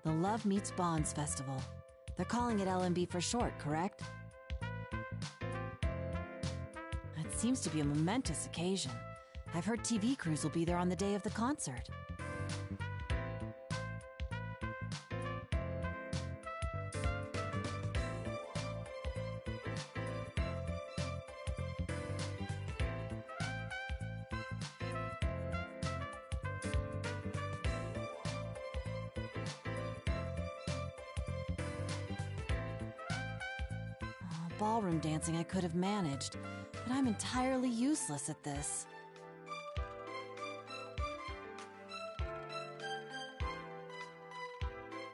The Love Meets Bonds Festival. They're calling it LMB for short, correct? It seems to be a momentous occasion. I've heard TV crews will be there on the day of the concert. Ballroom dancing I could have managed, but I'm entirely useless at this.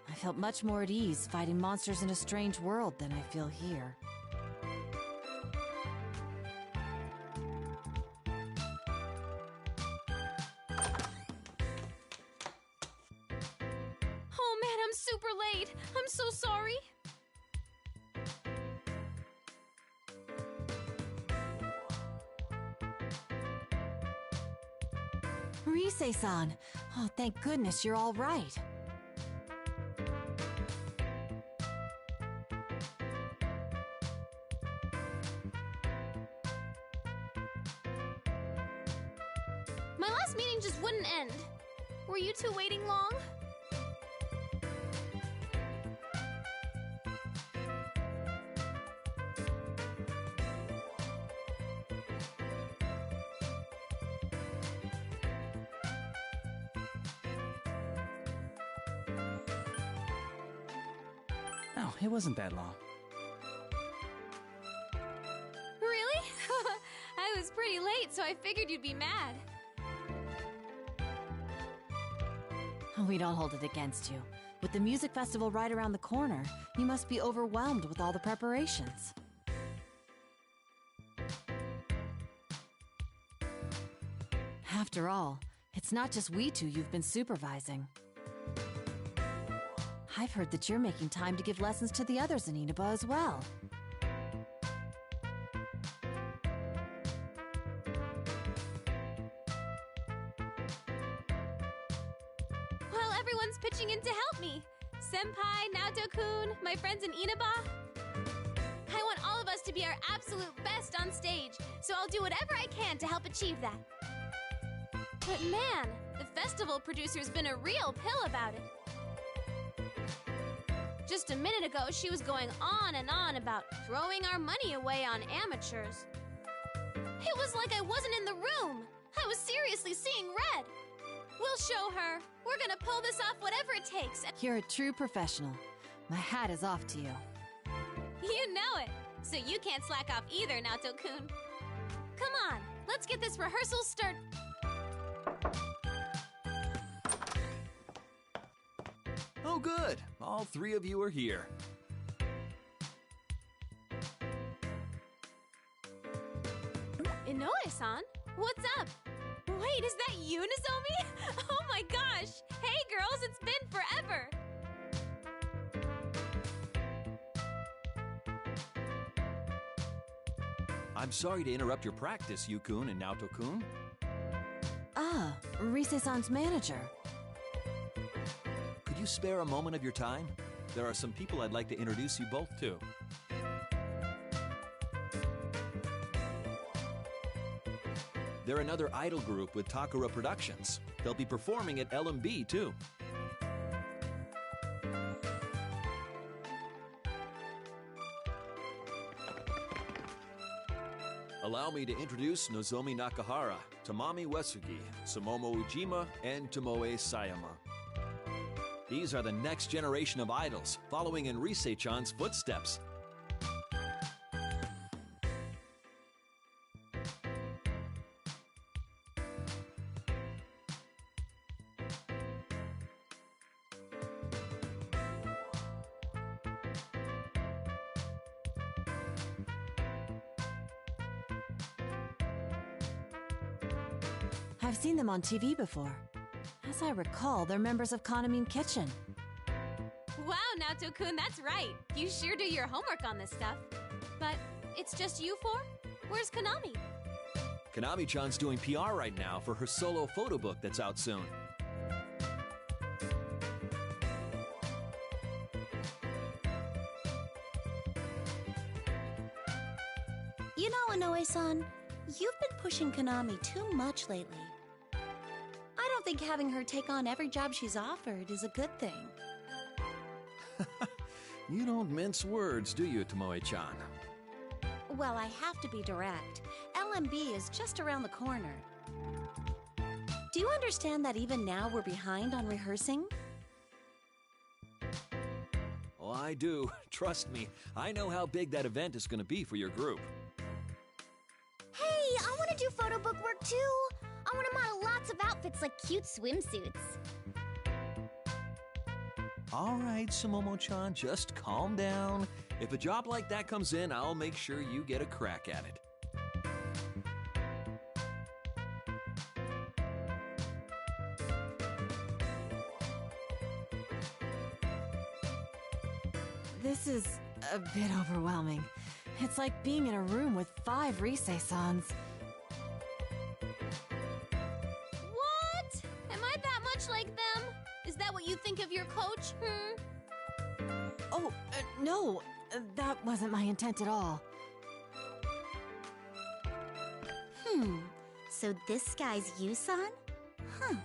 I felt much more at ease fighting monsters in a strange world than I feel here. Oh man, I'm super late! I'm so sorry! Rise-san! Oh, thank goodness you're all right. My last meeting just wouldn't end. Were you two waiting long? No, it wasn't that long. Really? I was pretty late, so I figured you'd be mad. We don't hold it against you. With the music festival right around the corner, you must be overwhelmed with all the preparations. After all, it's not just we two you've been supervising. I've heard that you're making time to give lessons to the others in Inaba as well. Well, everyone's pitching in to help me. Senpai, Naoto-kun, my friends in Inaba. I want all of us to be our absolute best on stage, so I'll do whatever I can to help achieve that. But man, the festival producer's been a real pill about it. Just a minute ago, she was going on and on about throwing our money away on amateurs. It was like I wasn't in the room. I was seriously seeing red. We'll show her. We're gonna pull this off whatever it takes. You're a true professional. My hat is off to you. You know it. So you can't slack off either, Naoto-kun. Come on, let's get this rehearsal started. Oh, good. All three of you are here. Inoue-san, what's up? Wait, is that you, Nozomi? Oh my gosh! Hey girls, it's been forever! I'm sorry to interrupt your practice, Yu-kun and Naoto-kun. Ah, Rise-san's manager. Could you spare a moment of your time? There are some people I'd like to introduce you both to. They're another idol group with Takara Productions. They'll be performing at LMB, too. Allow me to introduce Nozomi Nakahara, Tamami Uesugi, Sumomo Ujima, and Tomoe Sayama. These are the next generation of idols, following in Rise-chan's footsteps. I've seen them on TV before. As I recall, they're members of Kanamine Kitchen. Wow, Naoto-kun, that's right. You sure do your homework on this stuff. But it's just you four? Where's Kanami? Kanami-chan's doing PR right now for her solo photo book that's out soon. Tomoe-san, you've been pushing Konami too much lately. I don't think having her take on every job she's offered is a good thing. You don't mince words, do you, Tomoe-chan? Well, I have to be direct. LMB is just around the corner. Do you understand that even now we're behind on rehearsing? Oh, I do. Trust me, I know how big that event is going to be for your group. Hey, I want to do photo book work too. I want to model lots of outfits like cute swimsuits. All right, Sumomo-chan, just calm down. If a job like that comes in, I'll make sure you get a crack at it. This is a bit overwhelming. It's like being in a room with 5 Risei-sans. What? Am I that much like them? Is that what you think of your coach? Oh, no, that wasn't my intent at all. So this guy's Yusan? Huh.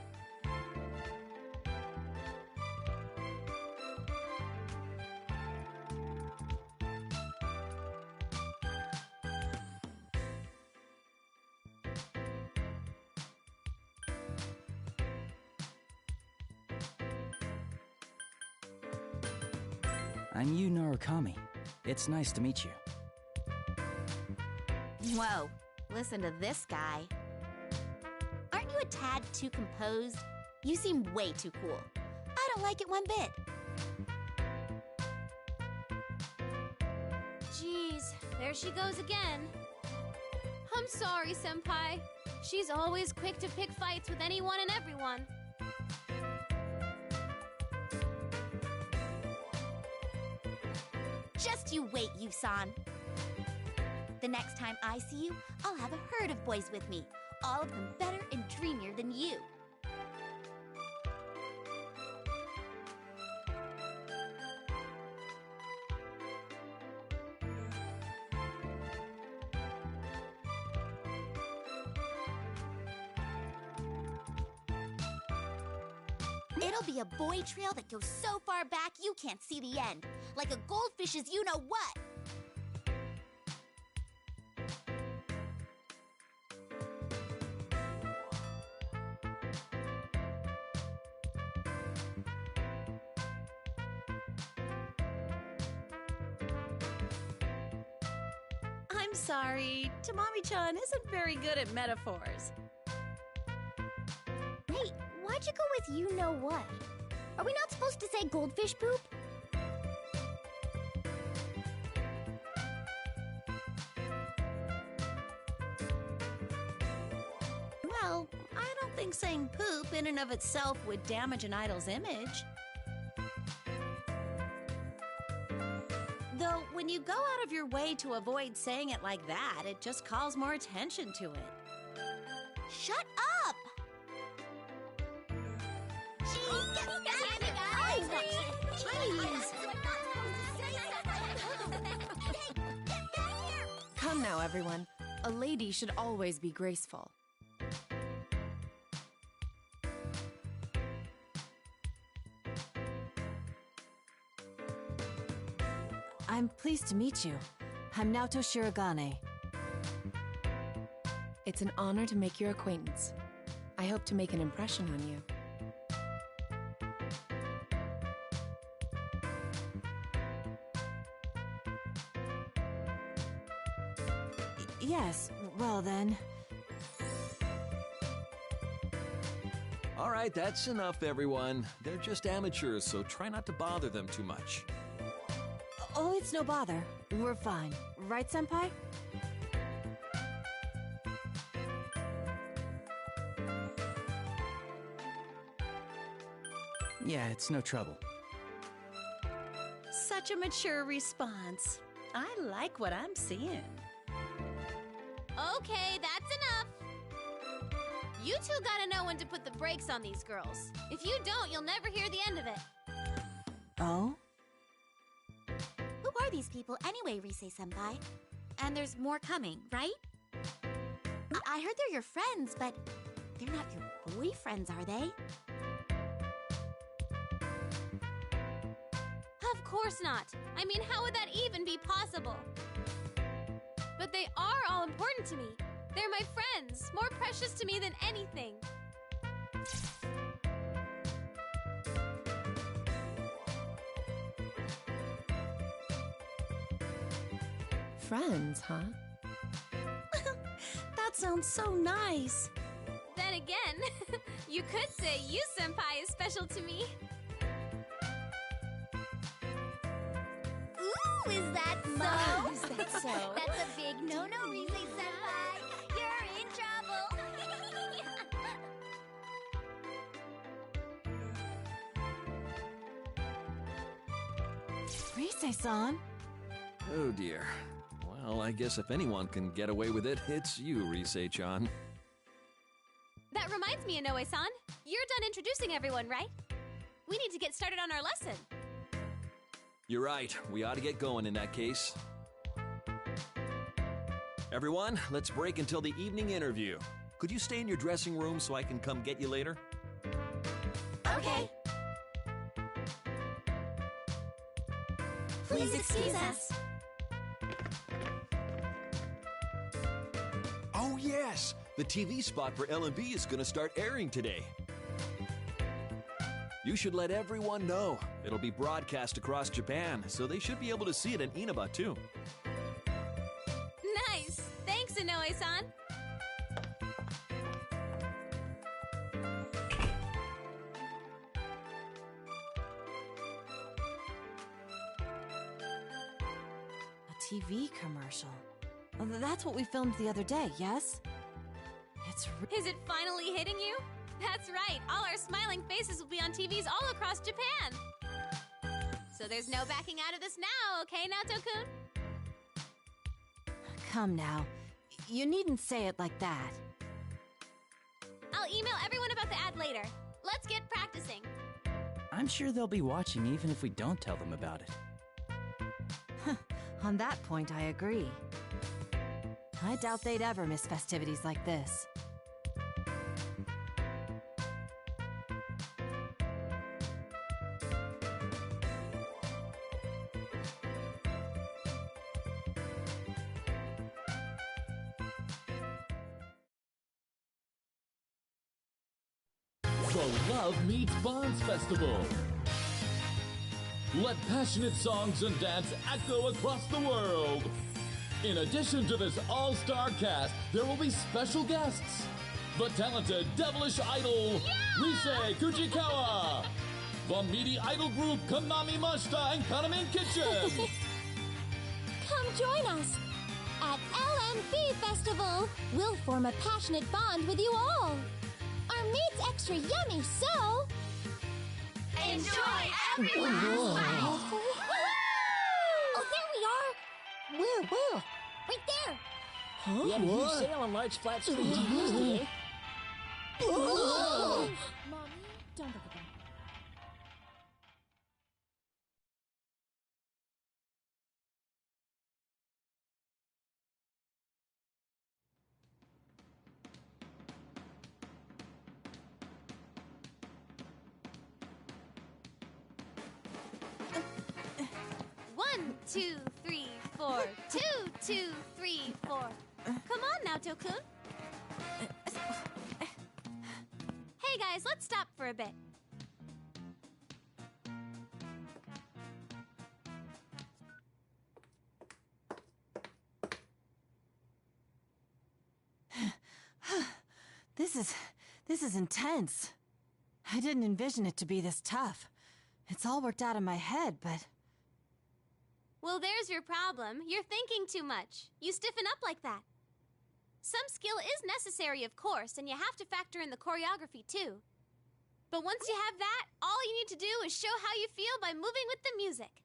I'm Yu Narukami. It's nice to meet you. Whoa, listen to this guy. Aren't you a tad too composed? You seem way too cool. I don't like it one bit. Jeez, there she goes again. I'm sorry, Senpai. She's always quick to pick fights with anyone and everyone. Just you wait, Yusan. The next time I see you, I'll have a herd of boys with me. All of them better and dreamier than you. It'll be a boy trail that goes so far back you can't see the end. Like a goldfish's you-know-what. I'm sorry, Tamami-chan isn't very good at metaphors. Wait, why'd you go with you-know-what? Are we not supposed to say goldfish poop? Well, I don't think saying poop in and of itself would damage an idol's image. Though, when you go out of your way to avoid saying it like that, it just calls more attention to it. Shut up! Come now, everyone. A lady should always be graceful. I'm pleased to meet you. I'm Naoto Shirogane. It's an honor to make your acquaintance. I hope to make an impression on you. Yes, well then. All right, that's enough, everyone. They're just amateurs, so try not to bother them too much. Oh, it's no bother. We're fine. Right, Senpai? Yeah, it's no trouble. Such a mature response. I like what I'm seeing. Okay, that's enough. You two gotta know when to put the brakes on these girls. If you don't, you'll never hear the end of it. Oh? Who are these people anyway, Risei-senpai? And there's more coming, right? I heard they're your friends, but they're not your boyfriends, are they? Of course not. I mean, how would that even be possible? But they are all important to me. They're my friends, more precious to me than anything. Friends, huh? That sounds so nice. Then again, you could say you, Senpai, is special to me. Ooh, is that so? Is that so? That's a big no-no, Rise-senpai. You're in trouble. Rise-san. Oh dear. Well, I guess if anyone can get away with it, it's you, Rise-chan. That reminds me, Inoue-san. You're done introducing everyone, right? We need to get started on our lesson. You're right. We ought to get going in that case. Everyone, let's break until the evening interview. Could you stay in your dressing room so I can come get you later? Okay. Please excuse us. Oh, yes! The TV spot for LMB is going to start airing today. You should let everyone know. It'll be broadcast across Japan, so they should be able to see it in Inaba, too. Nice! Thanks, Inoue-san. A TV commercial. That's what we filmed the other day, yes? Is it finally hitting you? That's right, all our smiling faces will be on TVs all across Japan. So there's no backing out of this now, okay, Naoto-kun? Come now. You needn't say it like that. I'll email everyone about the ad later. Let's get practicing. I'm sure they'll be watching even if we don't tell them about it. On that point, I agree. I doubt they'd ever miss festivities like this. The Love Meets Bonds Festival. Let passionate songs and dance echo across the world. In addition to this all-star cast, there will be special guests. The talented devilish idol, Rise Kuchikawa. The meaty idol group, Konami Mashita and Kanamin Kitchen. Come join us. At LMB Festival, we'll form a passionate bond with you all. Our meat's extra yummy, so... Enjoy everyone! Oh, there we are! Where? Right there! Huh? We had a huge sale on large flat screen TVs today. Mommy, don't look at them. One, 2, 3, 4. 2, 2, 3, 4. Come on, Naoto-kun. Hey guys, let's stop for a bit. This is intense. I didn't envision it to be this tough. It's all worked out in my head, but... Well, there's your problem. You're thinking too much. You stiffen up like that. Some skill is necessary, of course, and you have to factor in the choreography, too. But once you have that, all you need to do is show how you feel by moving with the music.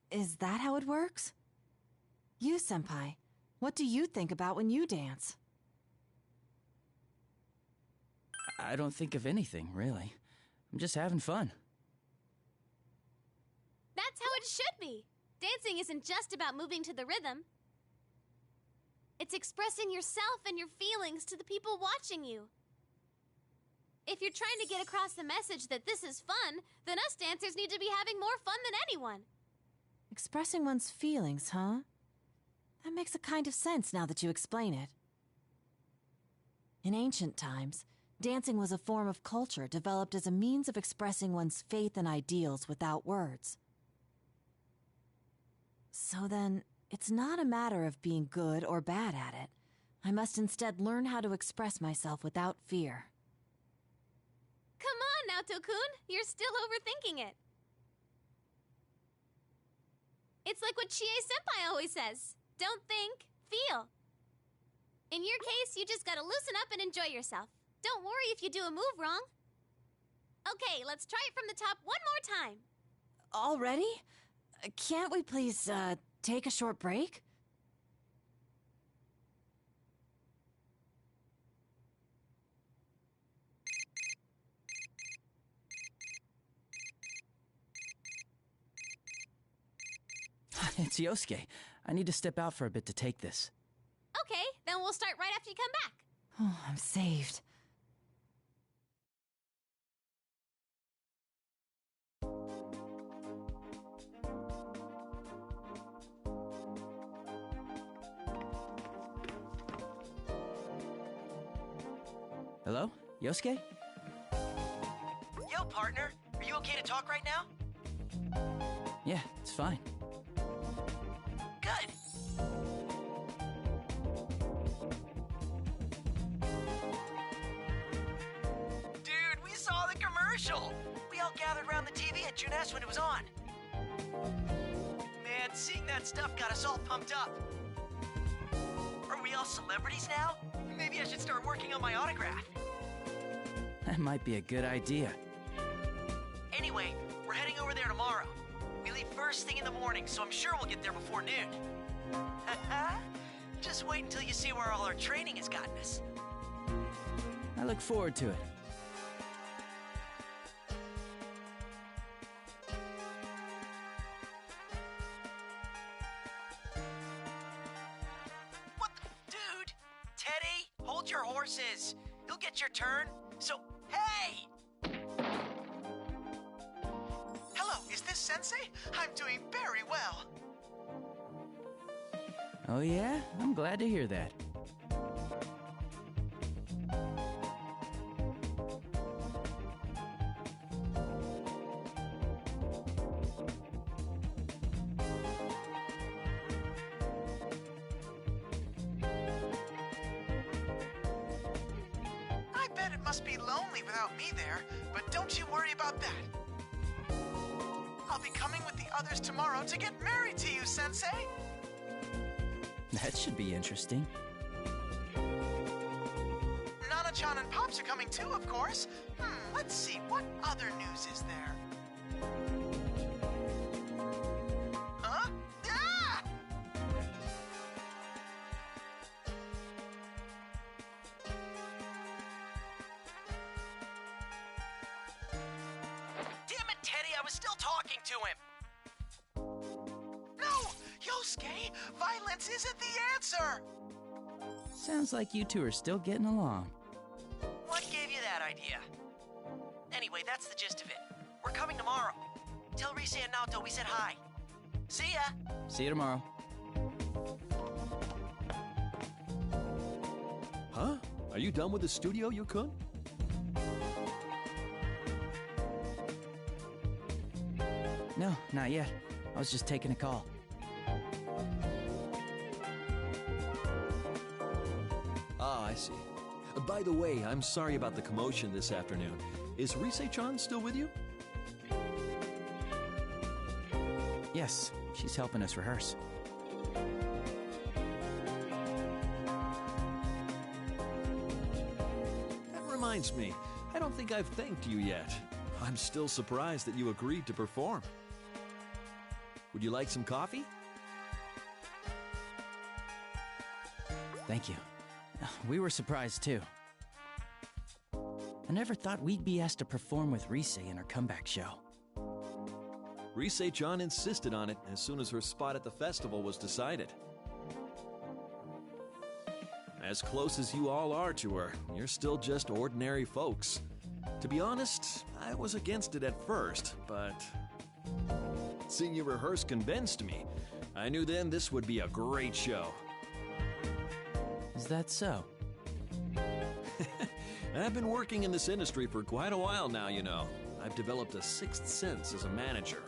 Is that how it works? You, Senpai, what do you think about when you dance? I don't think of anything, really. I'm just having fun. That's how it should be. Dancing isn't just about moving to the rhythm. It's expressing yourself and your feelings to the people watching you. If you're trying to get across the message that this is fun, then us dancers need to be having more fun than anyone. Expressing one's feelings, huh? That makes a kind of sense now that you explain it. In ancient times, dancing was a form of culture developed as a means of expressing one's faith and ideals without words. So then, it's not a matter of being good or bad at it. I must instead learn how to express myself without fear. Come on, Naoto-kun. You're still overthinking it. It's like what Chie-senpai always says. Don't think, feel. In your case, you just gotta loosen up and enjoy yourself. Don't worry if you do a move wrong. Okay, let's try it from the top one more time. Already? Can't we please, take a short break? It's Yosuke. I need to step out for a bit to take this. Okay, then we'll start right after you come back. Oh, I'm saved. Hello? Yosuke? Yo, partner. Are you okay to talk right now? Yeah, it's fine. Good. Dude, we saw the commercial. We all gathered around the TV at Junes when it was on. Man, seeing that stuff got us all pumped up. Are we all celebrities now? Maybe I should start working on my autograph. That might be a good idea. Anyway, we're heading over there tomorrow. We leave first thing in the morning, so I'm sure we'll get there before noon. Just wait until you see where all our training has gotten us. I look forward to it. What the... Dude! Teddy, hold your horses. You'll get your turn. So, hey! Hello, is this Sensei? I'm doing very well. Oh yeah? I'm glad to hear that. I bet it must be lonely without me there, but don't you worry about that. I'll be coming with the others tomorrow to get married to you, Sensei! That should be interesting. Nana-chan and Pops are coming too, of course. Let's see, what other news is there? Huh? Ah! Damn it, Teddy, I was still talking to him. No! Yosuke, violence isn't the answer! Sounds like you two are still getting along. What gave you that idea? Anyway, that's the gist of it. We're coming tomorrow. Tell Rise and Naoto we said hi. See ya! See you tomorrow. Huh? Are you done with the studio, Yukun? No, not yet. I was just taking a call. Ah, I see. By the way, I'm sorry about the commotion this afternoon. Is Rise-chan still with you? Yes, she's helping us rehearse. That reminds me, I don't think I've thanked you yet. I'm still surprised that you agreed to perform. Would you like some coffee? Thank you. We were surprised too. I never thought we'd be asked to perform with Rise in our comeback show. Rise-chan insisted on it as soon as her spot at the festival was decided. As close as you all are to her, you're still just ordinary folks. To be honest, I was against it at first, but seeing you rehearse convinced me. I knew then this would be a great show. Is that so? I've been working in this industry for quite a while now, you know. I've developed a sixth sense as a manager.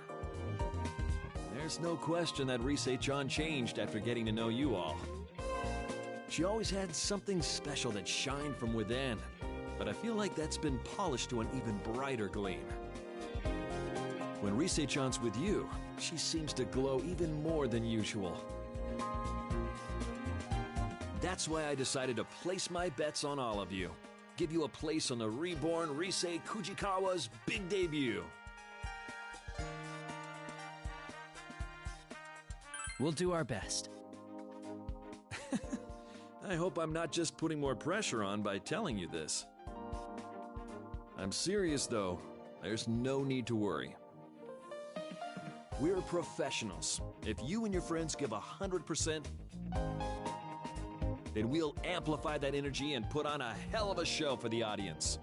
There's no question that Rise-chan changed after getting to know you all. She always had something special that shined from within, but I feel like that's been polished to an even brighter gleam. When Rise-chan's with you, she seems to glow even more than usual. That's why I decided to place my bets on all of you. Give you a place on the reborn Rise Kujikawa's big debut. We'll do our best. I hope I'm not just putting more pressure on by telling you this. I'm serious though. There's no need to worry. We're professionals. If you and your friends give 100%, then we'll amplify that energy and put on a hell of a show for the audience.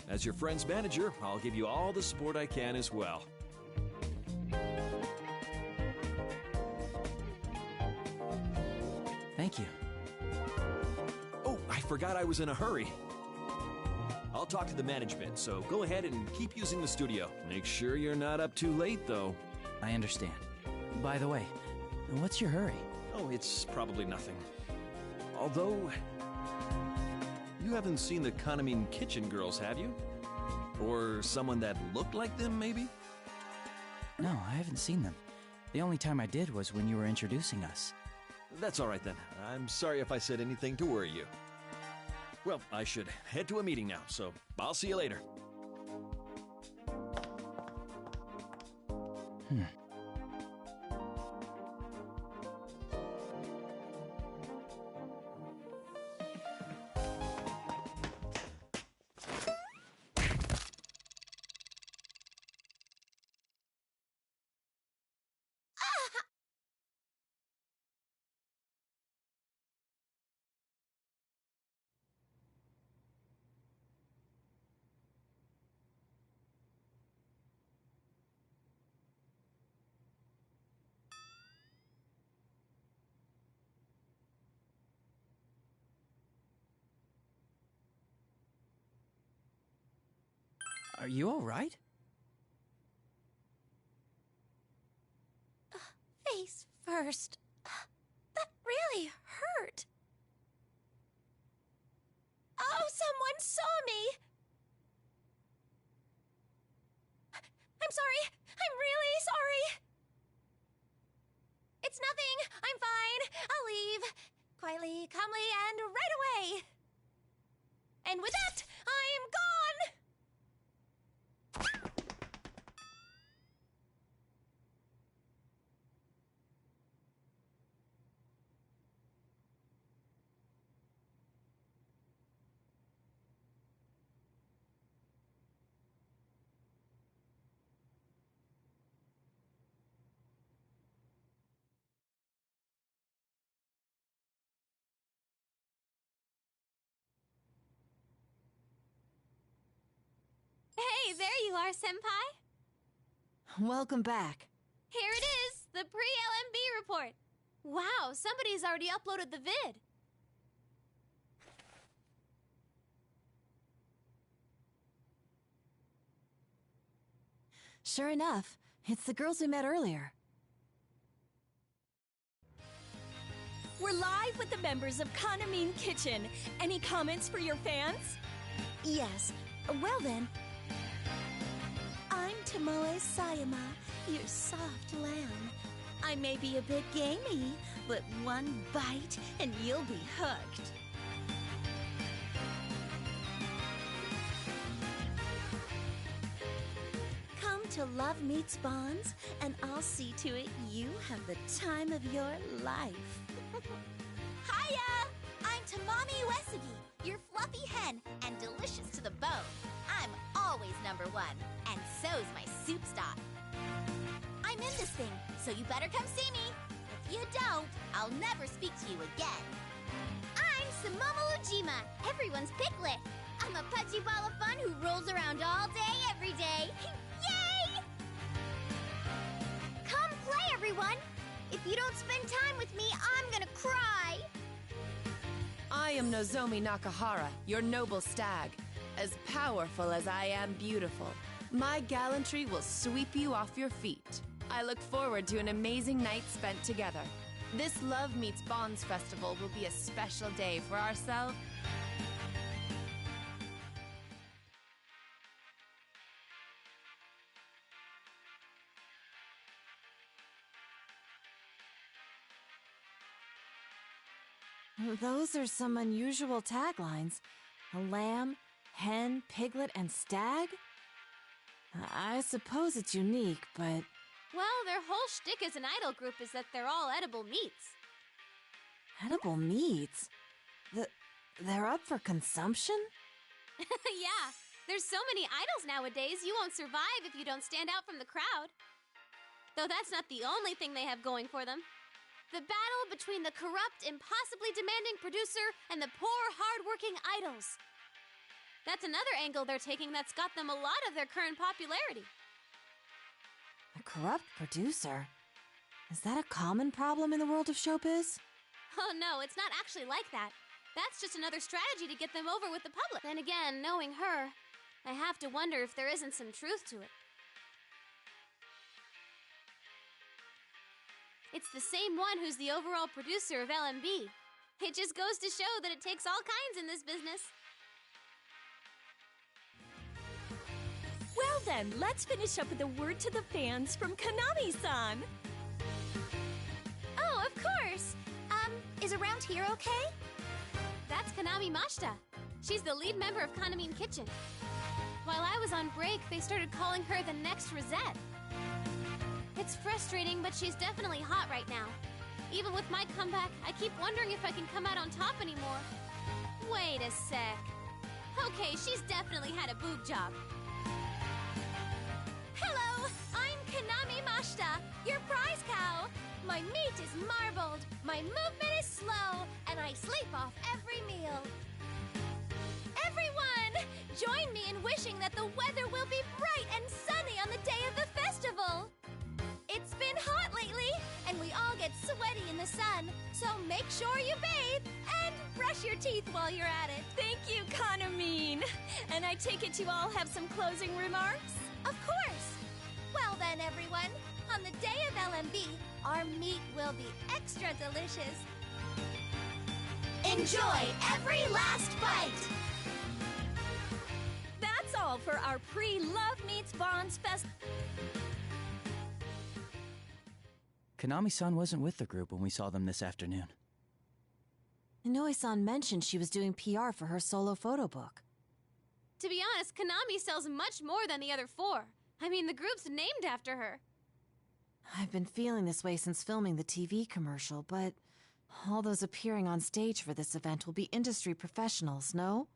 As your friend's manager, I'll give you all the support I can as well. Thank you. Oh, I forgot I was in a hurry. I'll talk to the management, so go ahead and keep using the studio. Make sure you're not up too late, though. I understand. By the way, what's your hurry? Oh, it's probably nothing. Although, you haven't seen the Kanamin Kitchen girls, have you? Or someone that looked like them, maybe? No, I haven't seen them. The only time I did was when you were introducing us. That's all right then. I'm sorry if I said anything to worry you. Well, I should head to a meeting now, so I'll see you later. Are you all right? Face first. That really hurt. Oh, someone saw me! I'm sorry. I'm really sorry. It's nothing. I'm fine. I'll leave. Quietly, calmly, and right away. And with that, I'm gone! Hey, there you are, Senpai. Welcome back. Here it is, the pre-LMB report. Wow, somebody's already uploaded the vid. Sure enough, it's the girls we met earlier. We're live with the members of Kanamin Kitchen. Any comments for your fans? Yes. Well then. I'm Tomoe Sayama, your soft lamb. I may be a bit gamey, but one bite and you'll be hooked. Come to Love Meets Bonds, and I'll see to it you have the time of your life. Hiya! I'm Tamami Uesugi, your fluffy hen, and delicious to the bone. I'm always number one, and so's my soup stock. I'm in this thing, so you better come see me. you don't, I'll never speak to you again. I'm Sumomo Ujima, everyone's piglet. I'm a pudgy ball of fun who rolls around all day, every day. Yay! Come play, everyone! If you don't spend time with me, I'm gonna cry! I am Nozomi Nakahara, your noble stag. As powerful as I am beautiful, my gallantry will sweep you off your feet. I look forward to an amazing night spent together. This Love Meets Bonds festival will be a special day for ourselves. Those are some unusual taglines. A lamb, hen, piglet, and stag? I suppose it's unique, but... Well, their whole shtick as an idol group is that they're all edible meats. Edible meats? They're up for consumption? Yeah, there's so many idols nowadays, you won't survive if you don't stand out from the crowd. Though that's not the only thing they have going for them. The battle between the corrupt, impossibly demanding producer and the poor, hard-working idols. That's another angle they're taking that's got them a lot of their current popularity. A corrupt producer? Is that a common problem in the world of showbiz? Oh no, it's not actually like that. That's just another strategy to get them over with the public. Then again, knowing her, I have to wonder if there isn't some truth to it. It's the same one who's the overall producer of LMB. It just goes to show that it takes all kinds in this business. Well then, let's finish up with a word to the fans from Kanami-san. Oh, of course! Is around here okay? That's Kanami Mashita. She's the lead member of Kanami Kitchen. While I was on break, they started calling her the next Rosette. It's frustrating, but she's definitely hot right now. Even with my comeback, I keep wondering if I can come out on top anymore. Wait a sec. Okay, she's definitely had a boob job. Hello, I'm Kanami Mashita, your prize cow. My meat is marbled, my movement is slow, and I sleep off every meal. Everyone, join me in wishing that the weather will be bright and sunny on the day of the festival. It's been hot lately, and we all get sweaty in the sun, so make sure you bathe and brush your teeth while you're at it. Thank you, Kanami. And I take it you all have some closing remarks? Of course. Well then, everyone, on the day of LMB, our meat will be extra delicious. Enjoy every last bite! That's all for our pre-Love Meets Bonds Fest. Kanami-san wasn't with the group when we saw them this afternoon. Inoue-san mentioned she was doing PR for her solo photo book. To be honest, Kanami sells much more than the other four. I mean, the group's named after her. I've been feeling this way since filming the TV commercial, but all those appearing on stage for this event will be industry professionals, no?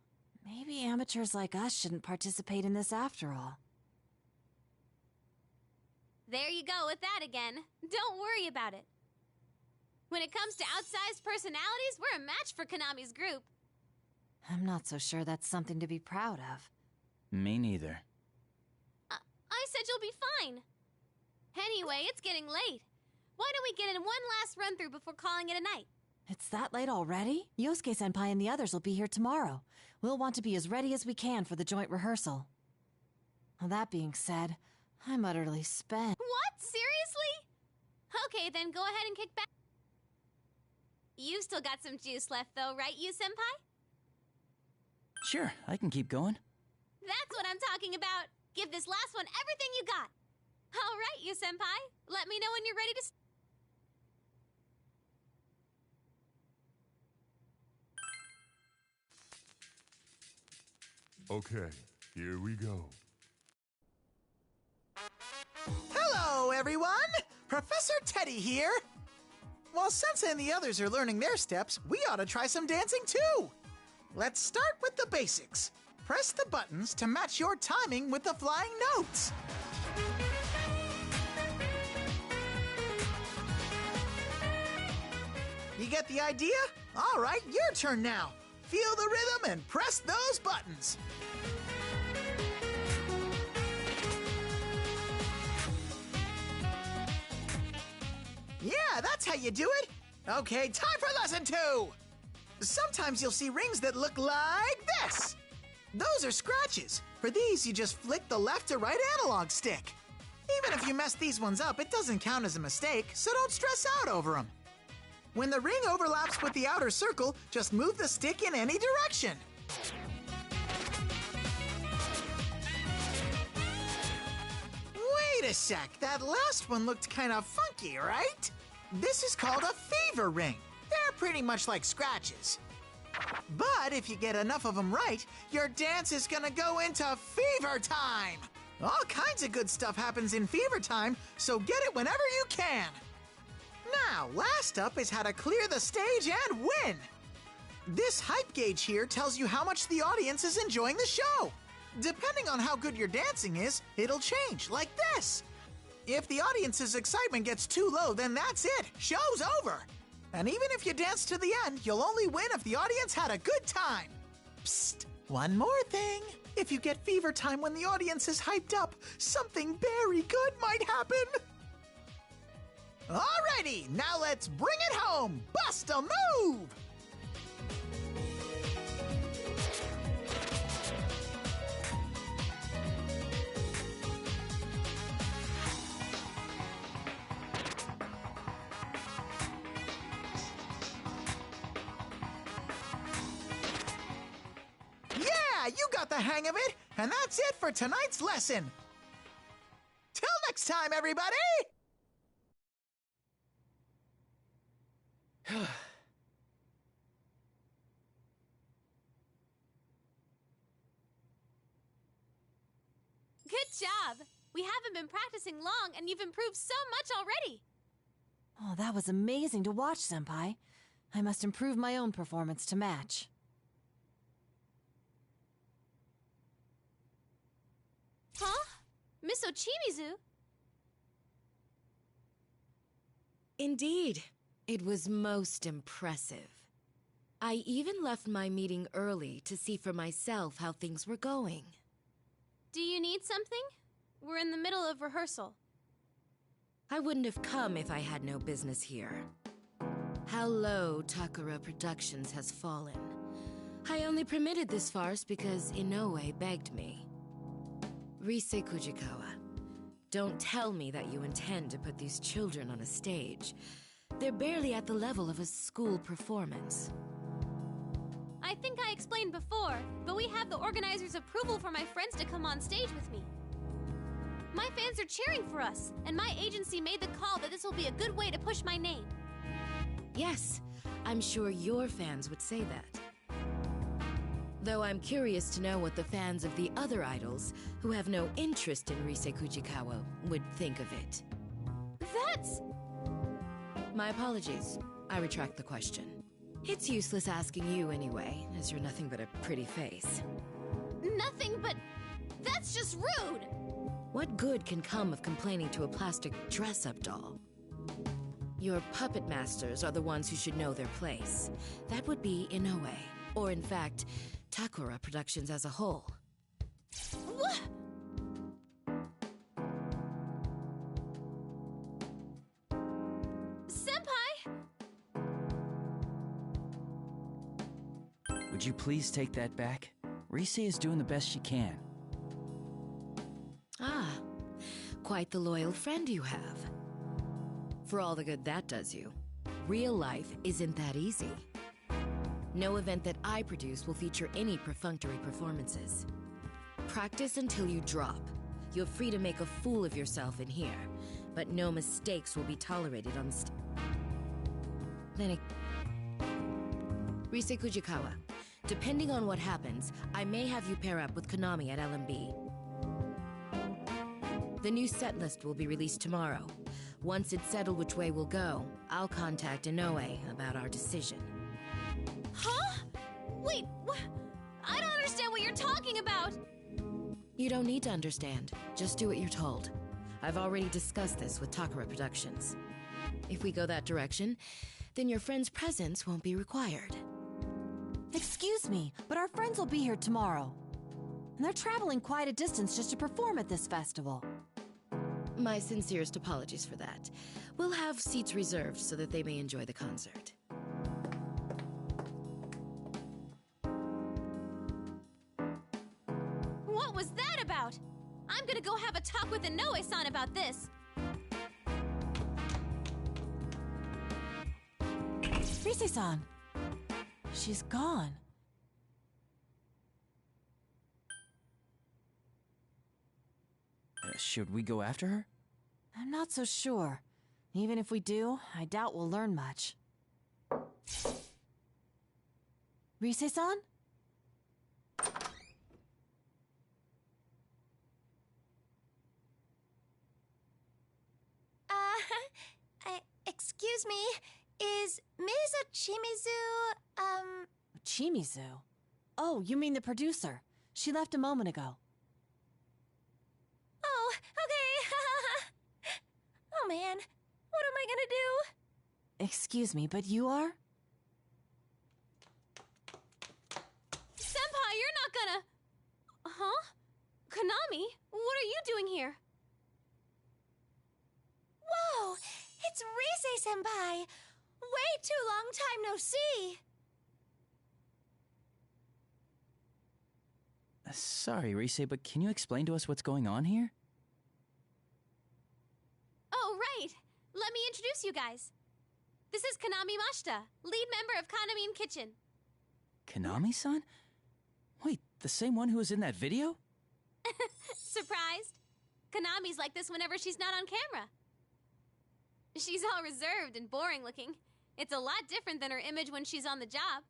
Maybe amateurs like us shouldn't participate in this after all. There you go with that again. Don't worry about it. When it comes to outsized personalities, we're a match for Kanami's group. I'm not so sure that's something to be proud of. Me neither. I said you'll be fine. Anyway, it's getting late. Why don't we get in one last run-through before calling it a night? It's that late already? Yosuke-senpai and the others will be here tomorrow. We'll want to be as ready as we can for the joint rehearsal. Well, that being said, I'm utterly spent. What? Seriously? Okay, then go ahead and kick back. You've still got some juice left though, right, you-senpai? Sure, I can keep going. That's what I'm talking about. Give this last one everything you got. All right, you-senpai. Let me know when you're ready to... Okay, here we go. Hello, everyone! Professor Teddy here! While Sensei and the others are learning their steps, we ought to try some dancing too! Let's start with the basics. Press the buttons to match your timing with the flying notes. You get the idea? All right, your turn now. Feel the rhythm and press those buttons. Yeah, that's how you do it. Okay, time for lesson 2. Sometimes you'll see rings that look like this. Those are scratches. For these, you just flick the left to right analog stick. Even if you mess these ones up, it doesn't count as a mistake, so don't stress out over them. When the ring overlaps with the outer circle, just move the stick in any direction. Wait a sec, that last one looked kind of funky, right? This is called a fever ring. They're pretty much like scratches. But if you get enough of them right, your dance is gonna go into fever time. All kinds of good stuff happens in fever time, so get it whenever you can. Now, last up is how to clear the stage and win. This hype gauge here tells you how much the audience is enjoying the show. Depending on how good your dancing is, it'll change, like this. If the audience's excitement gets too low, then that's it. Show's over. And even if you dance to the end, you'll only win if the audience had a good time. Psst, one more thing. If you get fever time when the audience is hyped up, something very good might happen. Alrighty, now let's bring it home. Bust a move! You got the hang of it, and that's it for tonight's lesson. Till next time, everybody! Good job! We haven't been practicing long, and you've improved so much already! Oh, that was amazing to watch, Senpai. I must improve my own performance to match. Huh? Miss Ochimizu? Indeed, it was most impressive. I even left my meeting early to see for myself how things were going. Do you need something? We're in the middle of rehearsal. I wouldn't have come if I had no business here. How low Takara Productions has fallen. I only permitted this farce because Inoue begged me. Rise Kujikawa, don't tell me that you intend to put these children on a stage. They're barely at the level of a school performance. I think I explained before, but we have the organizers' approval for my friends to come on stage with me. My fans are cheering for us, and my agency made the call that this will be a good way to push my name. Yes, I'm sure your fans would say that. Though I'm curious to know what the fans of the other idols, who have no interest in Rise Kujikawa, would think of it. That's... My apologies. I retract the question. It's useless asking you anyway, as you're nothing but a pretty face. Nothing but... that's just rude! What good can come of complaining to a plastic dress-up doll? Your puppet masters are the ones who should know their place. That would be Inoue, or in fact, Takara Productions as a whole. What? Senpai! Would you please take that back? Rise is doing the best she can. Ah, quite the loyal friend you have. For all the good that does you, real life isn't that easy. No event that I produce will feature any perfunctory performances. Practice until you drop. You're free to make a fool of yourself in here, but no mistakes will be tolerated on stage. Then Rise Kujikawa, depending on what happens, I may have you pair up with Konami at LMB. The new set list will be released tomorrow. Once it's settled which way we'll go, I'll contact Inoue about our decision. Huh? Wait, I don't understand what you're talking about! You don't need to understand. Just do what you're told. I've already discussed this with Takara Productions. If we go that direction, Then your friend's presence won't be required. Excuse me, but our friends will be here tomorrow. And they're traveling quite a distance just to perform at this festival. My sincerest apologies for that. We'll have seats reserved so that they may enjoy the concert. What was that about? I'm gonna go have a talk with Inoue-san about this. Rise-san. She's gone. Should we go after her? I'm not so sure. Even if we do, I doubt we'll learn much. Rise-san? Excuse me, is Ms. Ochimizu, Chimizu? Oh, you mean the producer. She left a moment ago. Oh, okay. Oh man, what am I gonna do? Excuse me, but you are? Senpai, you're not gonna... Huh? Konami, what are you doing here? Whoa, it's Rise-senpai! Way too long time no see! Sorry, Rise, but can you explain to us what's going on here? Oh, right. Let me introduce you guys. This is Konami Mashita, lead member of Kanamine Kitchen. Konami-san? Wait, the same one who was in that video? Surprised? Konami's like this whenever she's not on camera. She's all reserved and boring looking. It's a lot different than her image when she's on the job.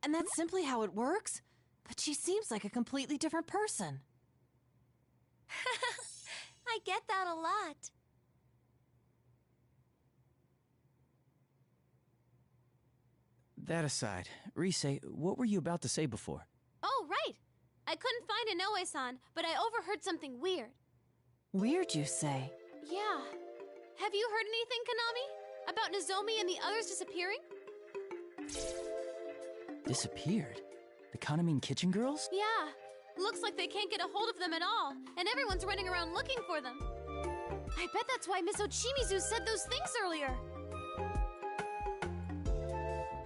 And that's simply how it works? But she seems like a completely different person. I get that a lot. That aside, Rise, what were you about to say before? Oh, right. I couldn't find Inoue-san, but I overheard something weird. Weird, you say? Yeah. Have you heard anything, Konami? About Nozomi and the others disappearing? Disappeared? The Kanamine Kitchen girls? Yeah. Looks like they can't get a hold of them at all, and everyone's running around looking for them. I bet that's why Miss Ochimizu said those things earlier.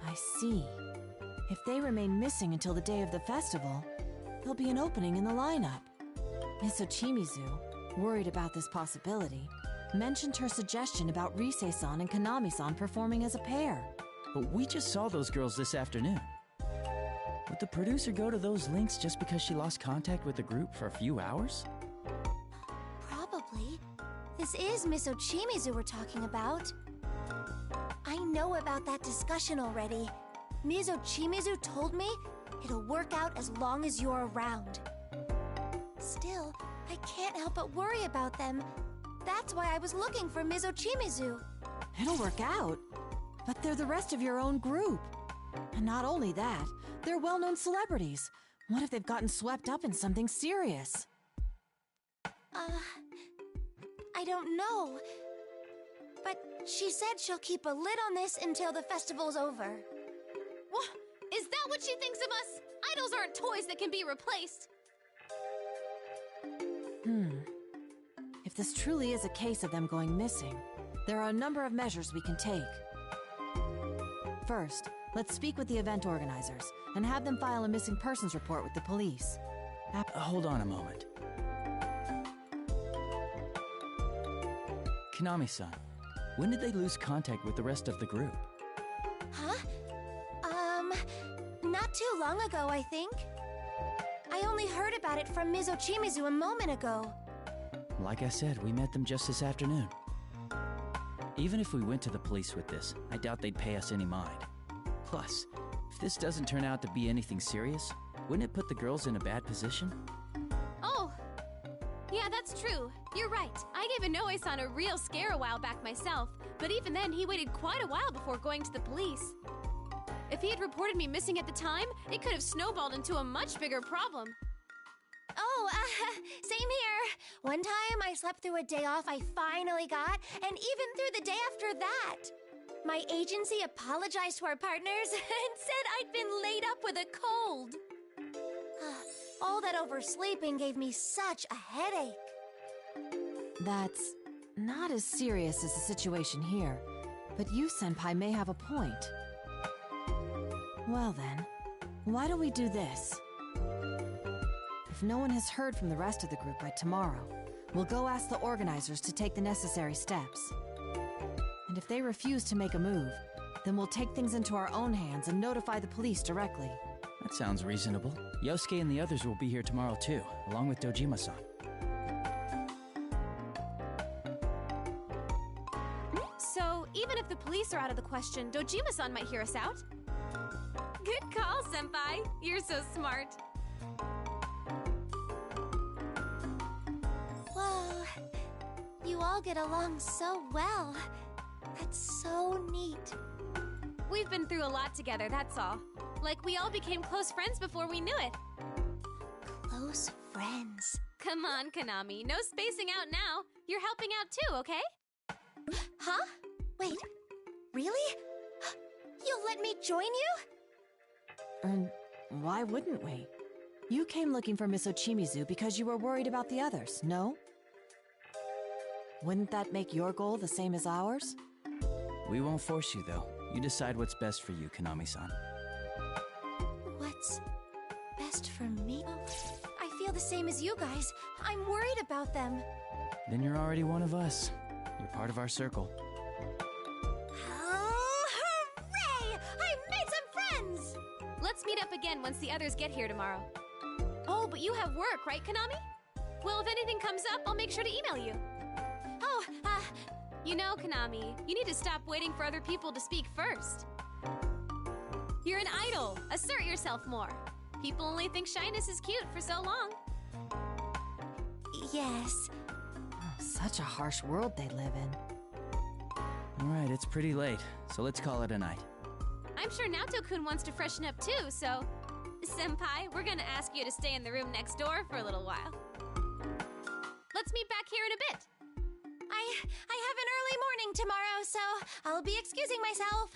I see. If they remain missing until the day of the festival, there'll be an opening in the lineup. Miss Ochimizu, worried about this possibility, mentioned her suggestion about Rise-san and Konami-san performing as a pair. But we just saw those girls this afternoon. Would the producer go to those links just because she lost contact with the group for a few hours? Probably. This is Miss Ochimizu we're talking about. I know about that discussion already. Ms. Ochimizu told me it'll work out as long as you're around. Still, I can't help but worry about them. That's why I was looking for Ms. Ochimizu. It'll work out. But they're the rest of your own group. And not only that, they're well-known celebrities. What if they've gotten swept up in something serious? I don't know. But she said she'll keep a lid on this until the festival's over. What? Is that what she thinks of us? Idols aren't toys that can be replaced. If this truly is a case of them going missing, there are a number of measures we can take. First, let's speak with the event organizers and have them file a missing persons report with the police. Hold on a moment. Konami-san, when did they lose contact with the rest of the group? Huh? Not too long ago, I think. I only heard about it from Ms. Ochimizu a moment ago. Like I said, we met them just this afternoon. Even if we went to the police with this, I doubt they'd pay us any mind. Plus, if this doesn't turn out to be anything serious, wouldn't it put the girls in a bad position? Oh, yeah, that's true. You're right. I gave Inoue-san a real scare a while back myself, but even then he waited quite a while before going to the police. If he had reported me missing at the time, it could have snowballed into a much bigger problem. Oh, same here. One time I slept through a day off I finally got, and even through the day after that. My agency apologized to our partners and said I'd been laid up with a cold. All that oversleeping gave me such a headache. That's not as serious as the situation here, but you, Senpai, may have a point. Well then, why don't we do this? If no one has heard from the rest of the group by tomorrow, we'll go ask the organizers to take the necessary steps. And if they refuse to make a move, then we'll take things into our own hands and notify the police directly. That sounds reasonable. Yosuke and the others will be here tomorrow too, along with Dojima-san. So, even if the police are out of the question, Dojima-san might hear us out. Good call, Senpai. You're so smart. Whoa, you all get along so well. That's so neat. We've been through a lot together, that's all. Like, we all became close friends before we knew it. Close friends. Come on, Konami. No spacing out now. You're helping out too, okay? Huh? Wait, really? You'll let me join you? And why wouldn't we? You came looking for Miss Ochimizu because you were worried about the others, no? Wouldn't that make your goal the same as ours? We won't force you, though. You decide what's best for you, Konami-san. What's best for me? Oh, I feel the same as you guys. I'm worried about them. Then you're already one of us. You're part of our circle. Oh, hooray! I made some friends! Let's meet up again once the others get here tomorrow. Oh, but you have work, right, Konami? Well, if anything comes up, I'll make sure to email you. Oh, you know, Konami, you need to stop waiting for other people to speak first. You're an idol. Assert yourself more. People only think shyness is cute for so long. Yes. Such a harsh world they live in. Alright, it's pretty late, so let's call it a night. I'm sure Naoto-kun wants to freshen up too, so... Senpai, we're gonna ask you to stay in the room next door for a little while. Let's meet back here in a bit. I have an early morning tomorrow, so I'll be excusing myself.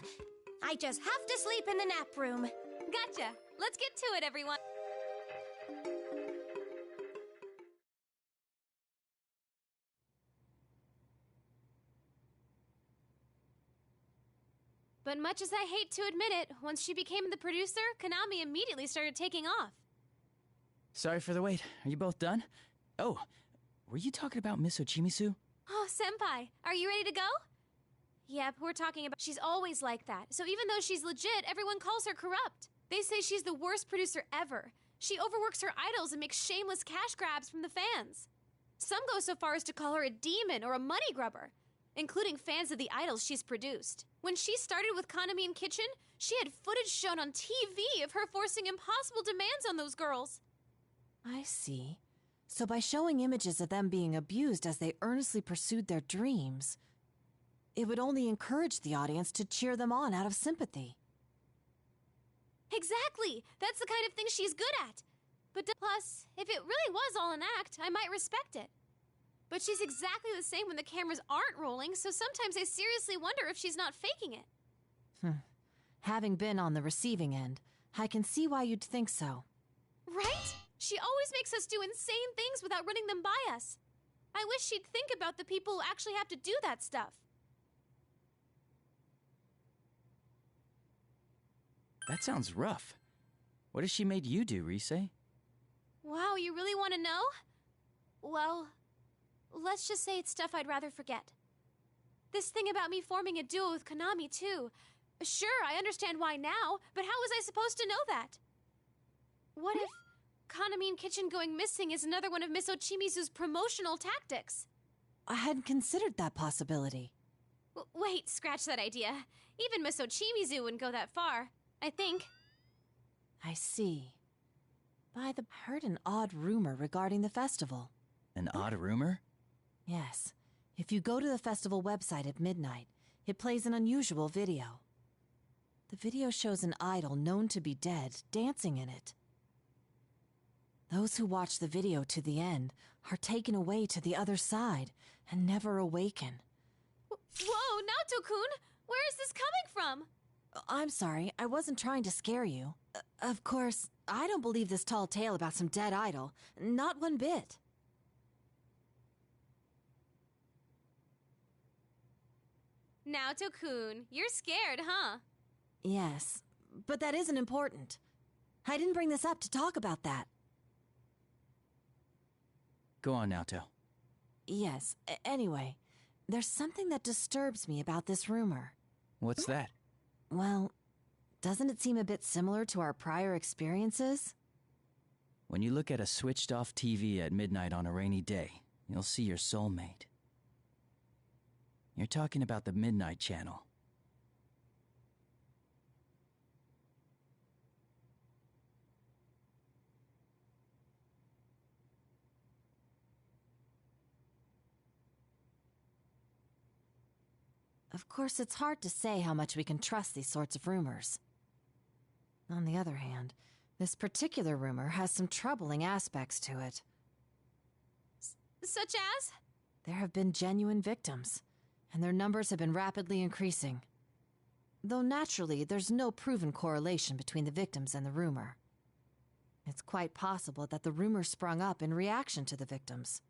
I just have to sleep in the nap room. Gotcha. Let's get to it, everyone. But much as I hate to admit it, once she became the producer, Konami immediately started taking off. Sorry for the wait. Are you both done? Oh, were you talking about Miss Ochimizu? Oh, Senpai, are you ready to go? Yep, we're talking about... She's always like that. So even though she's legit, everyone calls her corrupt. They say she's the worst producer ever. She overworks her idols and makes shameless cash grabs from the fans. Some go so far as to call her a demon or a money grubber, including fans of the idols she's produced. When she started with Konami in Kitchen, she had footage shown on TV of her forcing impossible demands on those girls. I see. So by showing images of them being abused as they earnestly pursued their dreams, it would only encourage the audience to cheer them on out of sympathy. Exactly! That's the kind of thing she's good at. But plus, if it really was all an act, I might respect it. But she's exactly the same when the cameras aren't rolling, so sometimes I seriously wonder if she's not faking it. Having been on the receiving end, I can see why you'd think so. Right? She always makes us do insane things without running them by us. I wish she'd think about the people who actually have to do that stuff. That sounds rough. What has she made you do, Rise? Wow, you really want to know? Well, let's just say it's stuff I'd rather forget. This thing about me forming a duo with Konami, too. Sure, I understand why now, but how was I supposed to know that? What if Konami in Kitchen going missing is another one of Miss Ochimizu's promotional tactics? I hadn't considered that possibility. Wait, scratch that idea. Even Miss Ochimizu wouldn't go that far, I think. I see. I heard an odd rumor regarding the festival. An odd rumor? Yes. If you go to the festival website at midnight, it plays an unusual video. The video shows an idol known to be dead dancing in it. Those who watch the video to the end are taken away to the other side and never awaken. Whoa, Naoto-kun! Where is this coming from? I'm sorry, I wasn't trying to scare you. Of course, I don't believe this tall tale about some dead idol. Not one bit. Naoto-kun, you're scared, huh? Yes, but that isn't important. I didn't bring this up to talk about that. Go on, Naoto. Yes, anyway, there's something that disturbs me about this rumor. What's that? Well, doesn't it seem a bit similar to our prior experiences? When you look at a switched-off TV at midnight on a rainy day, you'll see your soulmate. You're talking about the Midnight Channel. Of course, it's hard to say how much we can trust these sorts of rumors. On the other hand, this particular rumor has some troubling aspects to it. Such as? There have been genuine victims, and their numbers have been rapidly increasing. Though naturally, there's no proven correlation between the victims and the rumor. It's quite possible that the rumor sprung up in reaction to the victims.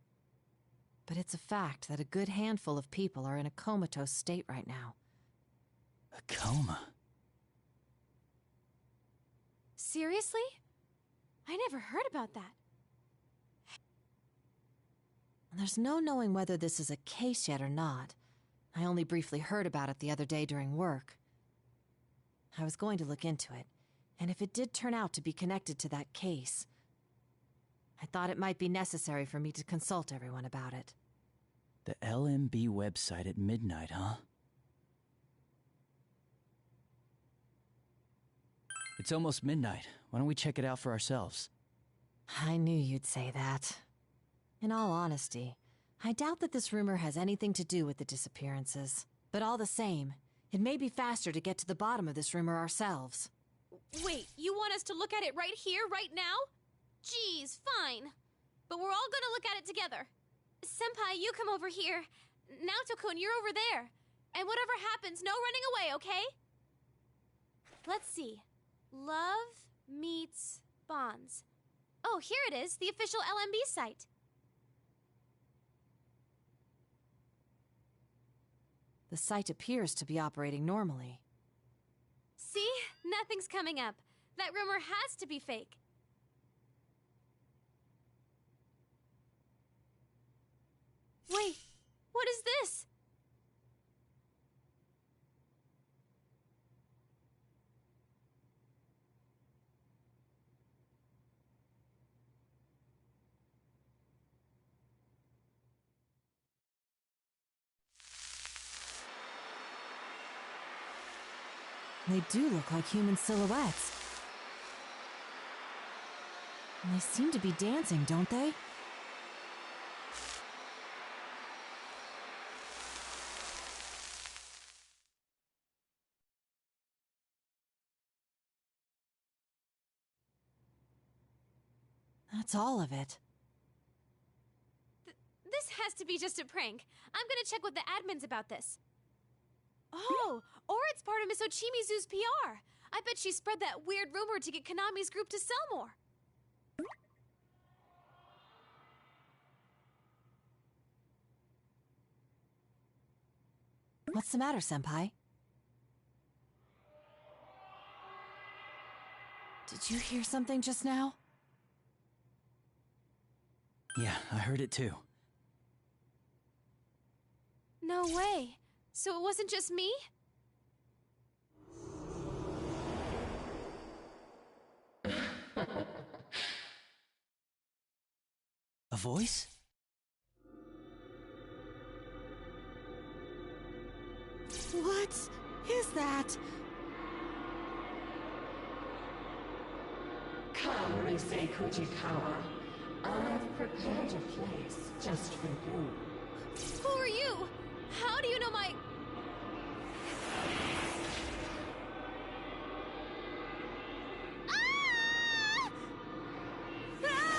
But it's a fact that a good handful of people are in a comatose state right now. A coma? Seriously? I never heard about that. There's no knowing whether this is a case yet or not. I only briefly heard about it the other day during work. I was going to look into it, and if it did turn out to be connected to that case, I thought it might be necessary for me to consult everyone about it. The LMB website at midnight, huh? It's almost midnight. Why don't we check it out for ourselves? I knew you'd say that. In all honesty, I doubt that this rumor has anything to do with the disappearances. But all the same, it may be faster to get to the bottom of this rumor ourselves. Wait, you want us to look at it right here, right now? Geez, fine. But we're all gonna look at it together. Senpai, you come over here. Naoto-kun, you're over there. And whatever happens, no running away, okay? Let's see. Love meets bonds. Oh, here it is, the official LMB site. The site appears to be operating normally. See? Nothing's coming up. That rumor has to be fake. Wait, what is this? They do look like human silhouettes. And they seem to be dancing, don't they? That's all of it. This has to be just a prank. I'm gonna check with the admins about this. Oh, or it's part of Miss Ochimizu's PR. I bet she spread that weird rumor to get Konami's group to sell more. What's the matter, Senpai? Did you hear something just now? Yeah, I heard it too. No way. So it wasn't just me? A voice? What is that? Come, Risei Kujikawa. I've prepared a place just for you. Who are you? How do you know my... Ah! Ah!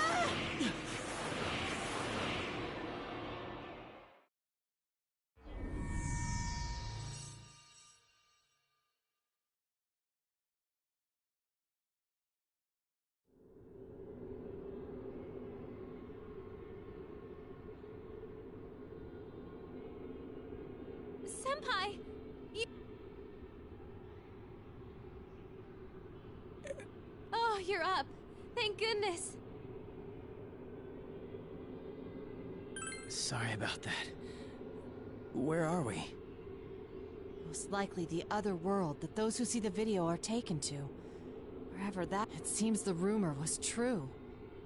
Senpai! Oh, you're up. Thank goodness. Sorry about that. Where are we? Most likely the other world that those who see the video are taken to. Wherever that... It seems the rumor was true.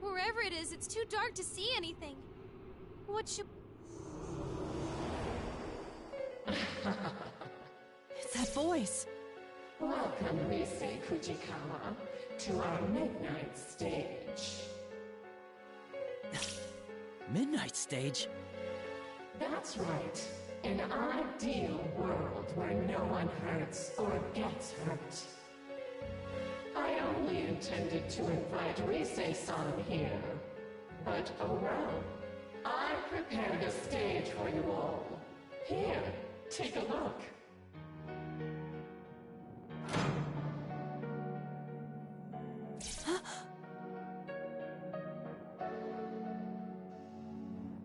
Wherever it is, it's too dark to see anything. What should... It's that voice. Welcome, Rise Fujikawa, to our midnight stage. Midnight stage? That's right. An ideal world where no one hurts or gets hurt. I only intended to invite Rise-san here. But oh well. I prepared a stage for you all. Here, take a look.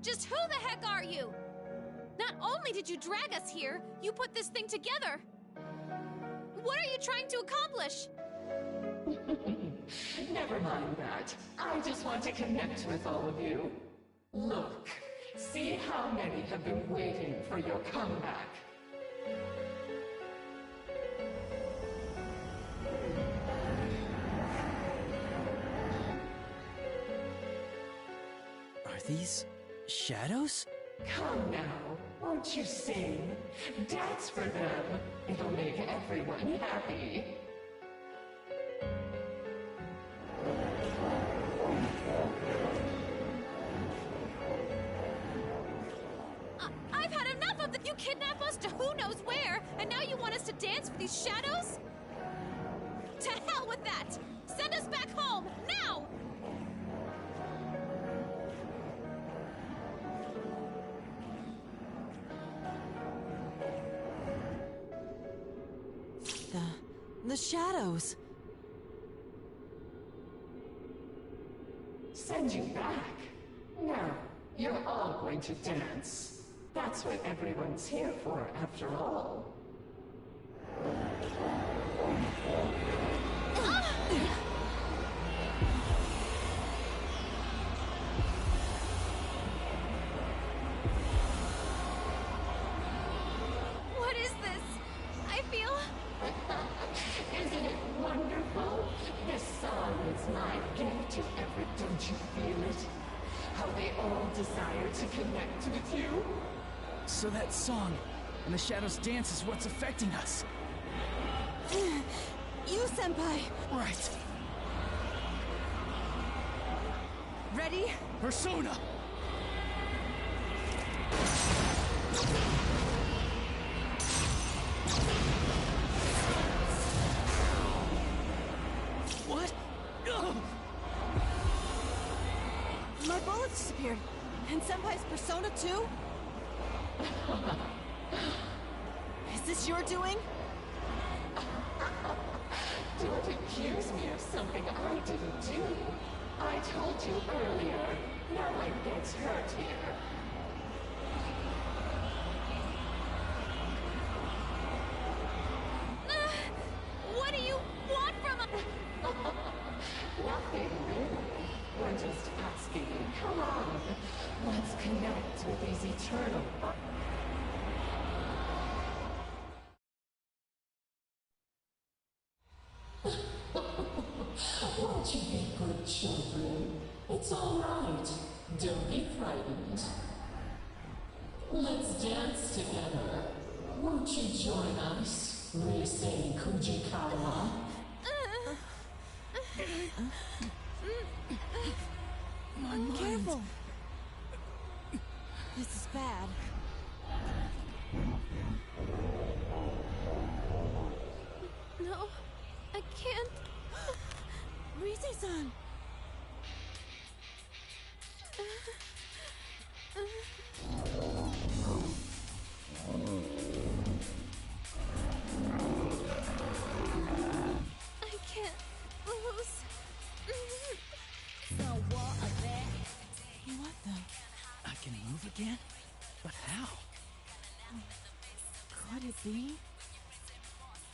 Just who the heck are you? Not only did you drag us here, you put this thing together. What are you trying to accomplish? Never mind that. I just want to connect with all of you. Look, see how many have been waiting for your comeback. Are these shadows? Come now, won't you sing? Dance for them. It'll make everyone happy. I've had enough of that. You kidnap us to who knows where, and now you want us to dance for these shadows? To hell with that! Send us back home, now! The shadows. Send you back? No, you're all going to dance. That's what everyone's here for, after all. What is this? I feel... Isn't it wonderful? This song is my gift to every... Don't you feel it? How they all desire to connect with you? So that song and the shadows dance is what's affecting us. You, Senpai! Right. Ready? Persona! What? Ugh! My bullets disappeared. And Senpai's persona too? Is this your doing? Don't accuse me of something I didn't do. I told you earlier, no one gets hurt here. What do you want from us? Nothing really. We're just asking, come on, let's connect with these eternal... Won't you be good children? It's all right. Don't be frightened. Let's dance together. Won't you join us, Rise Fujikawa? My mind. Careful. This is bad. No, I can't. Rise-san! I can't lose. What the? I can move again? But how? Could it be?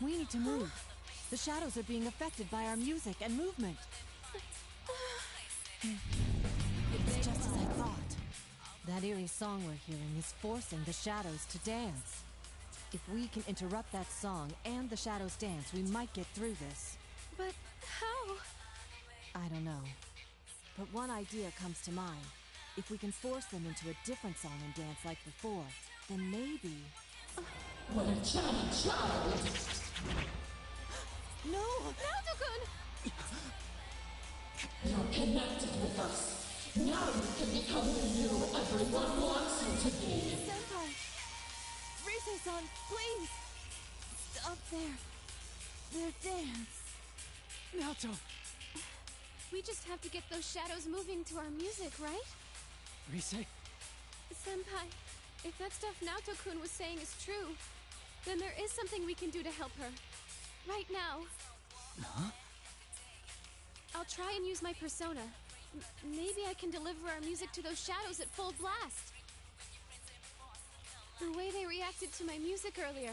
We need to move. The shadows are being affected by our music and movement. It's just as I thought. That eerie song we're hearing is forcing the shadows to dance. If we can interrupt that song and the shadows dance, we might get through this. But how? I don't know. But one idea comes to mind. If we can force them into a different song and dance like before, then maybe... What a child! No! Naoto-kun! You're connected with us. Now you can become the you everyone wants you to be. Senpai! Rise-san, please! Stop their dance. Naoto! We just have to get those shadows moving to our music, right? Rise? Senpai, if that stuff Naoto-kun was saying is true, then there is something we can do to help her. Right now. Huh? I'll try and use my persona. Maybe I can deliver our music to those shadows at full blast. The way they reacted to my music earlier,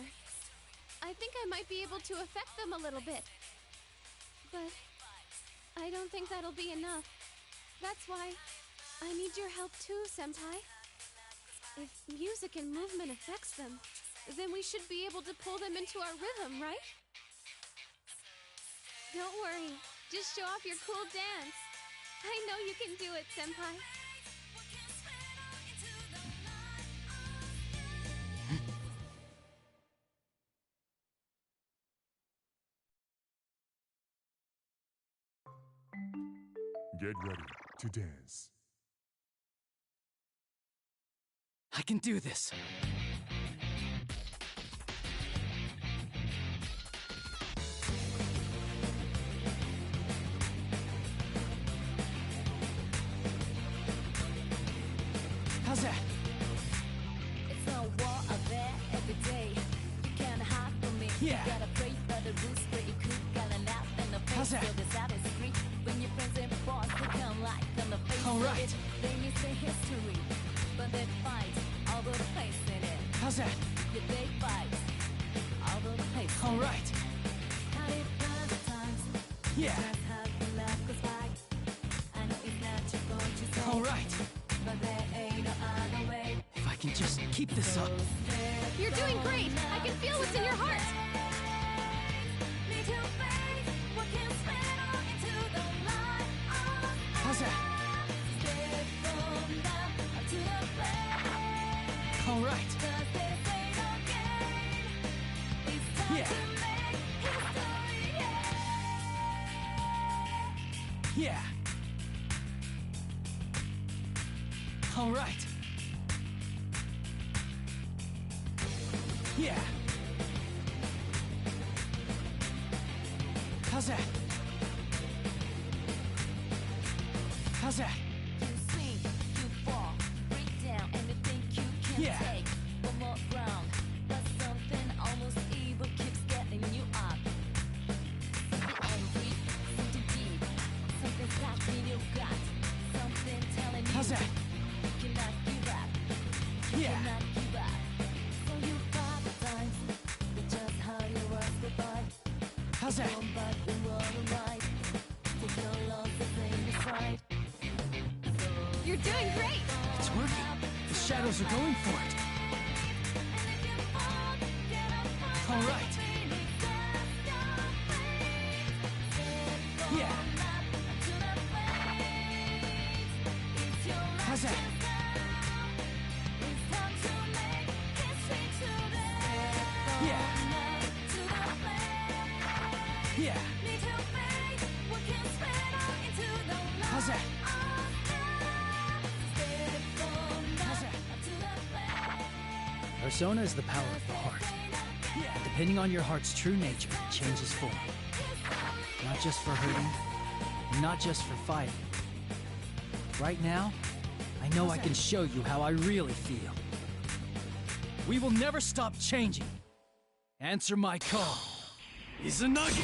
I think I might be able to affect them a little bit. But I don't think that'll be enough. That's why I need your help too, Senpai. If music and movement affects them, then we should be able to pull them into our rhythm, right? Don't worry, just show off your cool dance. I know you can do it, Senpai. Get ready to dance. I can do this. How's that? It's a war out there every day. You can't hide from me. Yeah. You gotta pray by the rules, but you could gotta laugh in the face. How's that? Feel the saddest street. When your friends and boss they come like on the face All of right. it. They miss the history, but they fight all the place in it. How's that? Yeah, they fight all the place. All right. How it runs at times. Yeah. Just how the love goes by. I know it's not your fault to say. All right. But there ain't no other way. If I can just keep this up. You're doing great! I can feel what's in your heart! How's that? All right. Yeah. Yeah. All right. Yeah. How's that? How's that? You swing, you fall, break down, and you think you can Yeah. take one more round. But something almost evil keeps getting you up. Something angry, something deep, something stuck in your gut, something telling you How's that? you cannot give up. You Yeah. cannot give up. So you fight the times, but just how your words go by. How's that? Come back and run right. Take your loss and blame the side. You're doing great! It's working. The shadows are going for it. All right. Yeah. How's that? Yeah. Yeah. How's that? How's that? Persona is the power of the heart. Yeah. Depending on your heart's true nature, it changes form. Not just for hurting, not just for fighting. Right now, I know I can show you how I really feel. We will never stop changing. Answer my call. Izanagi!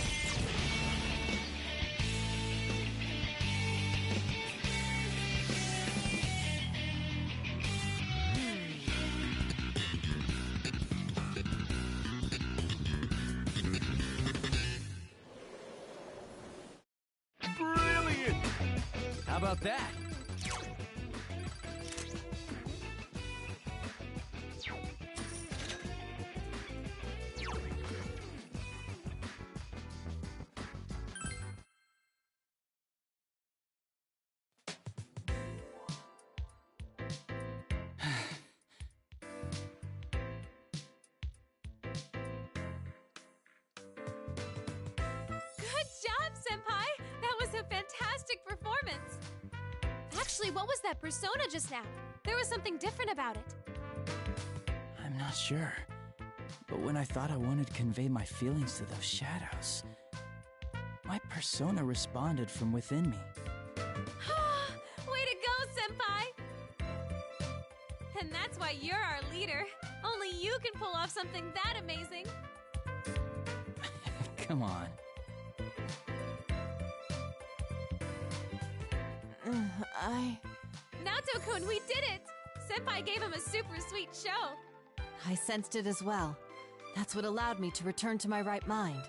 about that? Good job, Senpai! That was a fantastic performance! Actually, what was that persona just now? There was something different about it. I'm not sure. But when I thought I wanted to convey my feelings to those shadows, my persona responded from within me. Way to go, Senpai! And that's why you're our leader. Only you can pull off something that amazing. Come on. Naoto-kun, we did it! Senpai gave him a super sweet show. I sensed it as well. That's what allowed me to return to my right mind.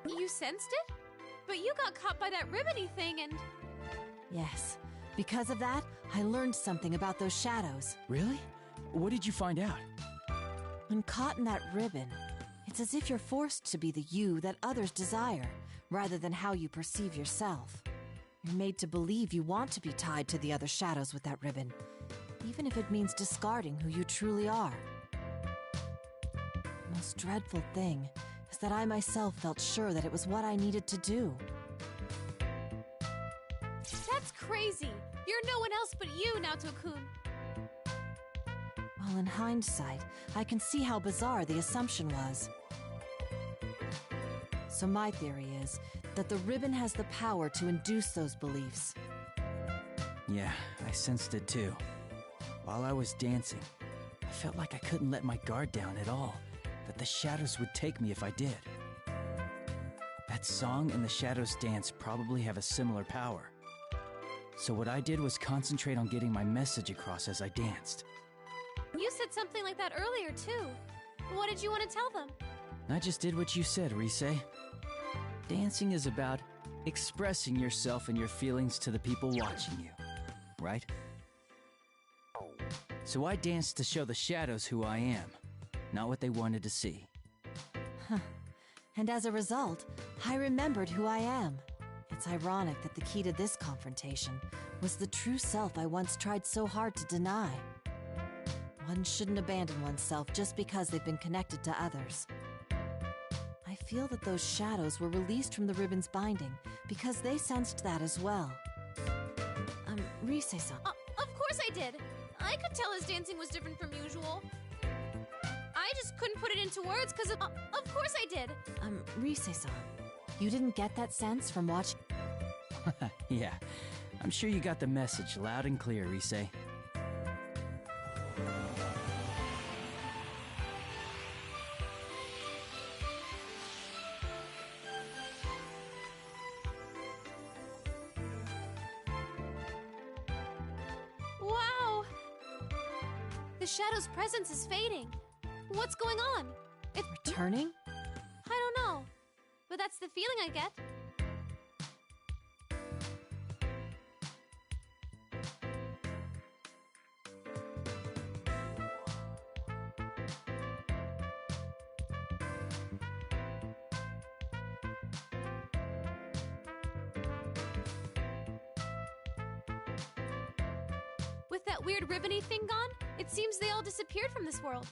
You sensed it? But you got caught by that ribbony thing and... Yes. Because of that, I learned something about those shadows. Really? What did you find out? When caught in that ribbon, it's as if you're forced to be the you that others desire, rather than how you perceive yourself. You're made to believe you want to be tied to the other shadows with that ribbon, even if it means discarding who you truly are. The most dreadful thing is that I myself felt sure that it was what I needed to do. That's crazy! You're no one else but you, Naoto-kun. Well, in hindsight, I can see how bizarre the assumption was. So my theory is that the ribbon has the power to induce those beliefs. Yeah, I sensed it too. While I was dancing, I felt like I couldn't let my guard down at all, that the shadows would take me if I did. That song and the shadows dance probably have a similar power. So what I did was concentrate on getting my message across as I danced. You said something like that earlier, too. What did you want to tell them? I just did what you said, Rise. Dancing is about expressing yourself and your feelings to the people watching you, right? So I danced to show the shadows who I am, not what they wanted to see. Huh. And as a result, I remembered who I am. It's ironic that the key to this confrontation was the true self I once tried so hard to deny. One shouldn't abandon oneself just because they've been connected to others. I feel that those shadows were released from the ribbon's binding because they sensed that as well. Rise-san. Of course I did! I could tell his dancing was different from usual. I just couldn't put it into words because of course I did! Rise-san, you didn't get that sense from watching... Yeah, I'm sure you got the message loud and clear, Rise. Wow! The shadow's presence is fading. What's going on? It's returning? I don't know, but that's the feeling I get. With that weird ribbony thing gone, it seems they all disappeared from this world.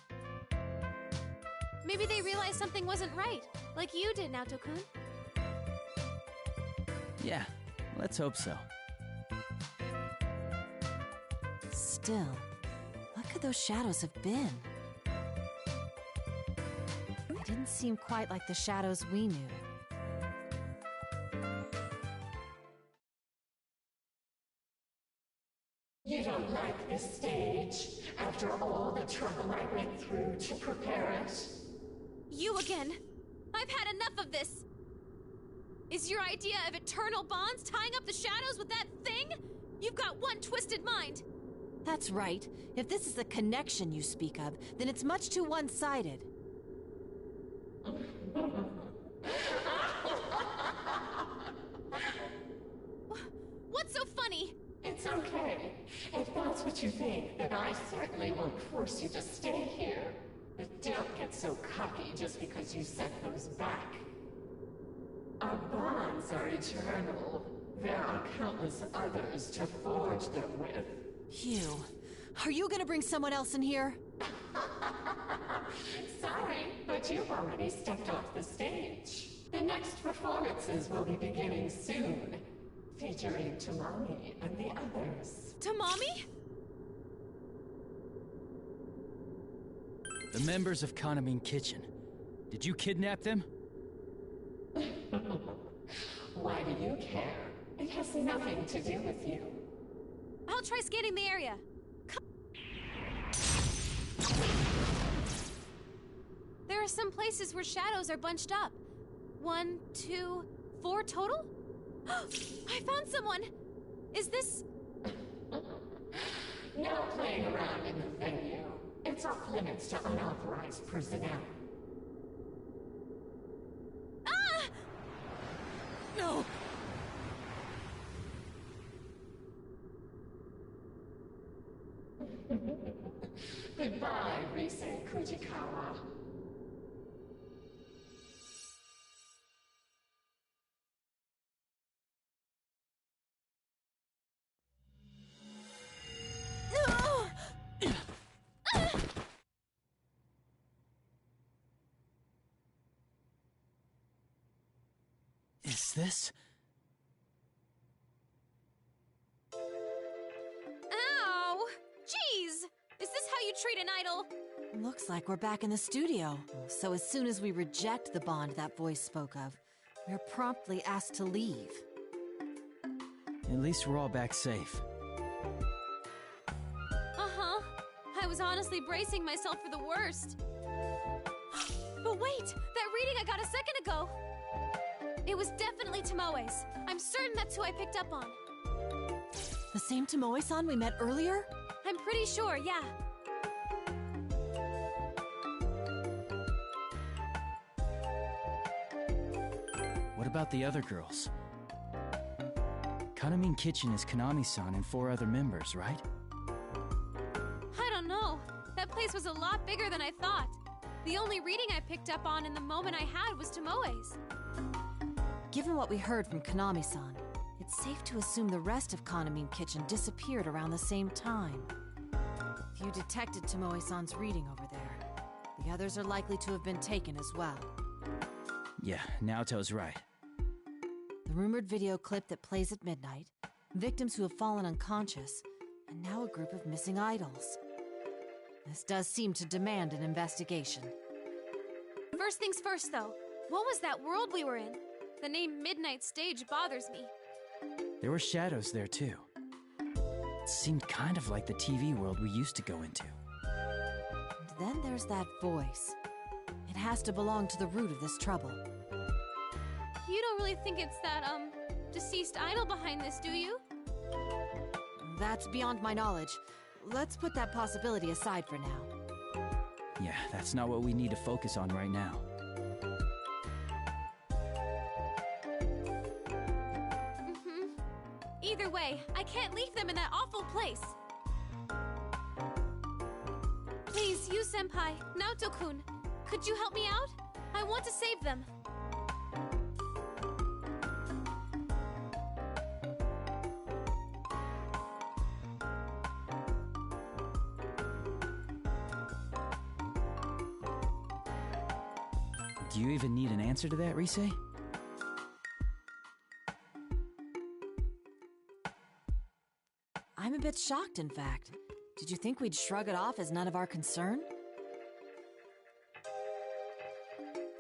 Maybe they realized something wasn't right, like you did, Naoto-kun. Yeah, let's hope so. Still, what could those shadows have been? They didn't seem quite like the shadows we knew. You don't like this stage, after all the trouble I went through to prepare it? You again! I've had enough of this! Is your idea of eternal bonds tying up the shadows with that thing? You've got one twisted mind! That's right. If this is the connection you speak of, then it's much too one-sided. What's so funny? that's what you think, then I certainly won't force you to stay here. But don't get so cocky just because you sent those back. Our bonds are eternal. There are countless others to forge them with. Hugh, are you gonna bring someone else in here? Sorry, but you've already stepped off the stage. The next performances will be beginning soon, featuring Tamami and the others. Tamami? The members of Kanamine Kitchen. Did you kidnap them? Why do you care? It has nothing to do with you. I'll try scanning the area. There are some places where shadows are bunched up. 1, 2, 4 total? I found someone! Is this... No playing around in the venue. It's off limits to unauthorized personnel. Ah! No! Goodbye, Rise Kujikawa. Is this? Ow! Jeez! Is this how you treat an idol? Looks like we're back in the studio. So as soon as we reject the bond that voice spoke of, we're promptly asked to leave. At least we're all back safe. Uh-huh. I was honestly bracing myself for the worst. But wait! That reading I got a second ago! It was definitely Tomoe's. I'm certain that's who I picked up on. The same Tomoe-san we met earlier? I'm pretty sure, yeah. What about the other girls? Kanamine Kitchen is Kanami-san and 4 other members, right? I don't know. That place was a lot bigger than I thought. The only reading I picked up on in the moment I had was Tomoe's. Given what we heard from Kanami-san, it's safe to assume the rest of Kanamine Kitchen disappeared around the same time. If you detected Tomoe-san's reading over there, the others are likely to have been taken as well. Yeah, Naoto's right. The rumored video clip that plays at midnight, victims who have fallen unconscious, and now a group of missing idols. This does seem to demand an investigation. First things first, though. What was that world we were in? The name Midnight Stage bothers me. There were shadows there, too. It seemed kind of like the TV world we used to go into. And then there's that voice. It has to belong to the root of this trouble. You don't really think it's that, deceased idol behind this, do you? That's beyond my knowledge. Let's put that possibility aside for now. Yeah, that's not what we need to focus on right now. Either way, I can't leave them in that awful place. Please, you senpai, Naoto-kun, could you help me out? I want to save them. Do you even need an answer to that, Rise? I'm a bit shocked, in fact. Did you think we'd shrug it off as none of our concern?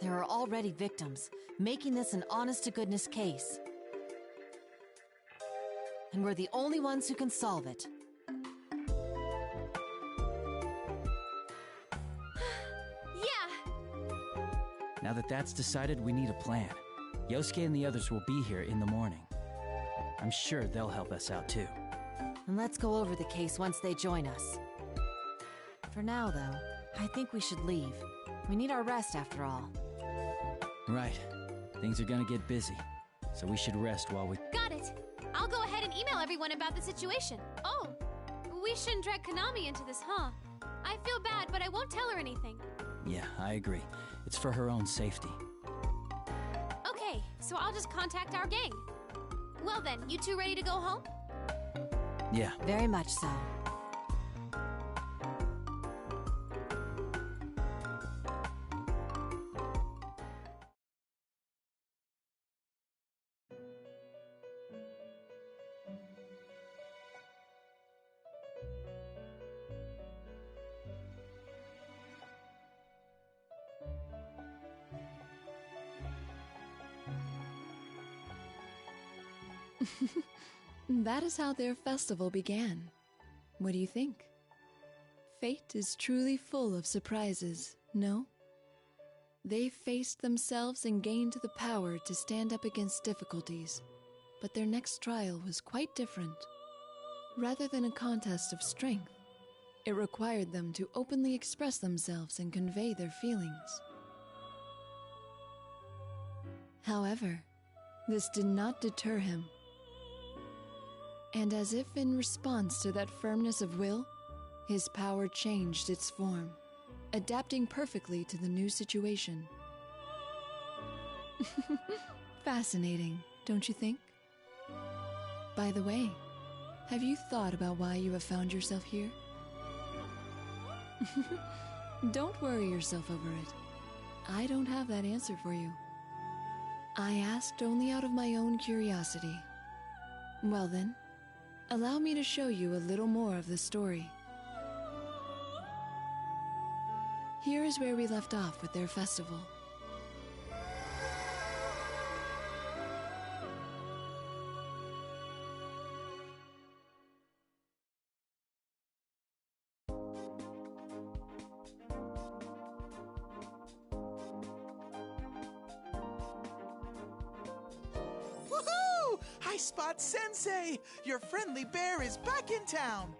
There are already victims, making this an honest-to-goodness case. And we're the only ones who can solve it. Yeah! Now that that's decided, we need a plan. Yosuke and the others will be here in the morning. I'm sure they'll help us out too. And let's go over the case once they join us. For now, though, I think we should leave. We need our rest after all. Right. Things are gonna get busy, so we should rest while we... Got it! I'll go ahead and email everyone about the situation. Oh, We shouldn't drag Konami into this, huh? I feel bad, but I won't tell her anything. Yeah, I agree. It's for her own safety. Okay, so I'll just contact our gang. Well then, you two ready to go home? Yeah. Very much so. That is how their festival began. What do you think? Fate is truly full of surprises, no? They faced themselves and gained the power to stand up against difficulties, but their next trial was quite different. Rather than a contest of strength, it required them to openly express themselves and convey their feelings. However, this did not deter him. And as if in response to that firmness of will, his power changed its form, adapting perfectly to the new situation. Fascinating, don't you think? By the way, have you thought about why you have found yourself here? Don't worry yourself over it. I don't have that answer for you. I asked only out of my own curiosity. Well then, allow me to show you a little more of the story. Here is where we left off with their festival. Woohoo! Hi, Spot Sensei! Your friendly bear is back in town!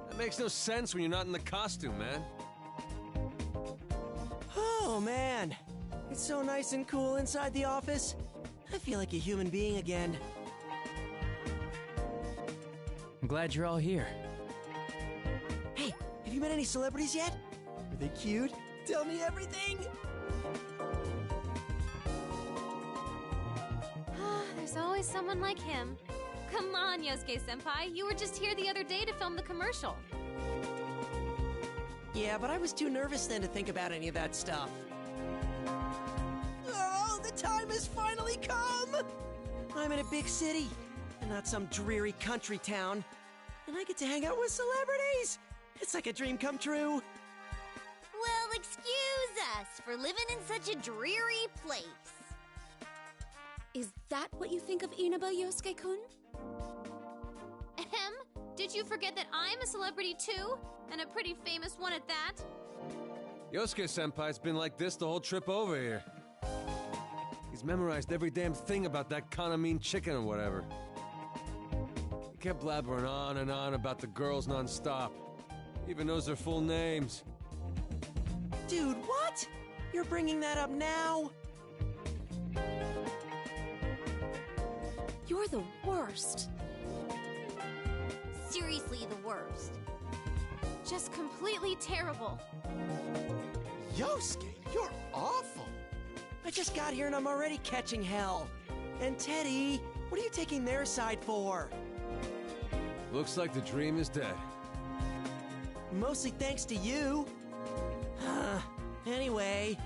That makes no sense when you're not in the costume, man. Oh, man. It's so nice and cool inside the office. I feel like a human being again. I'm glad you're all here. Hey, have you met any celebrities yet? Are they cute? Tell me everything! There's always someone like him. Come on, Yosuke-senpai. You were just here the other day to film the commercial. Yeah, but I was too nervous then to think about any of that stuff. Oh, the time has finally come! I'm in a big city, and not some dreary country town. And I get to hang out with celebrities! It's like a dream come true. Well, excuse us for living in such a dreary place. Is that what you think of Inaba, Yosuke-kun? Ahem. Did you forget that I'm a celebrity too? And a pretty famous one at that? Yosuke-senpai's been like this the whole trip over here. He's memorized every damn thing about that Kanamine chicken or whatever. He kept blabbering on and on about the girls non-stop. He even knows their full names. Dude, what? You're bringing that up now? You're the worst. Seriously, the worst. Just completely terrible. Yosuke, you're awful. I just got here and I'm already catching hell. And Teddy, what are you taking their side for? Looks like the dream is dead. Mostly thanks to you. Anyway,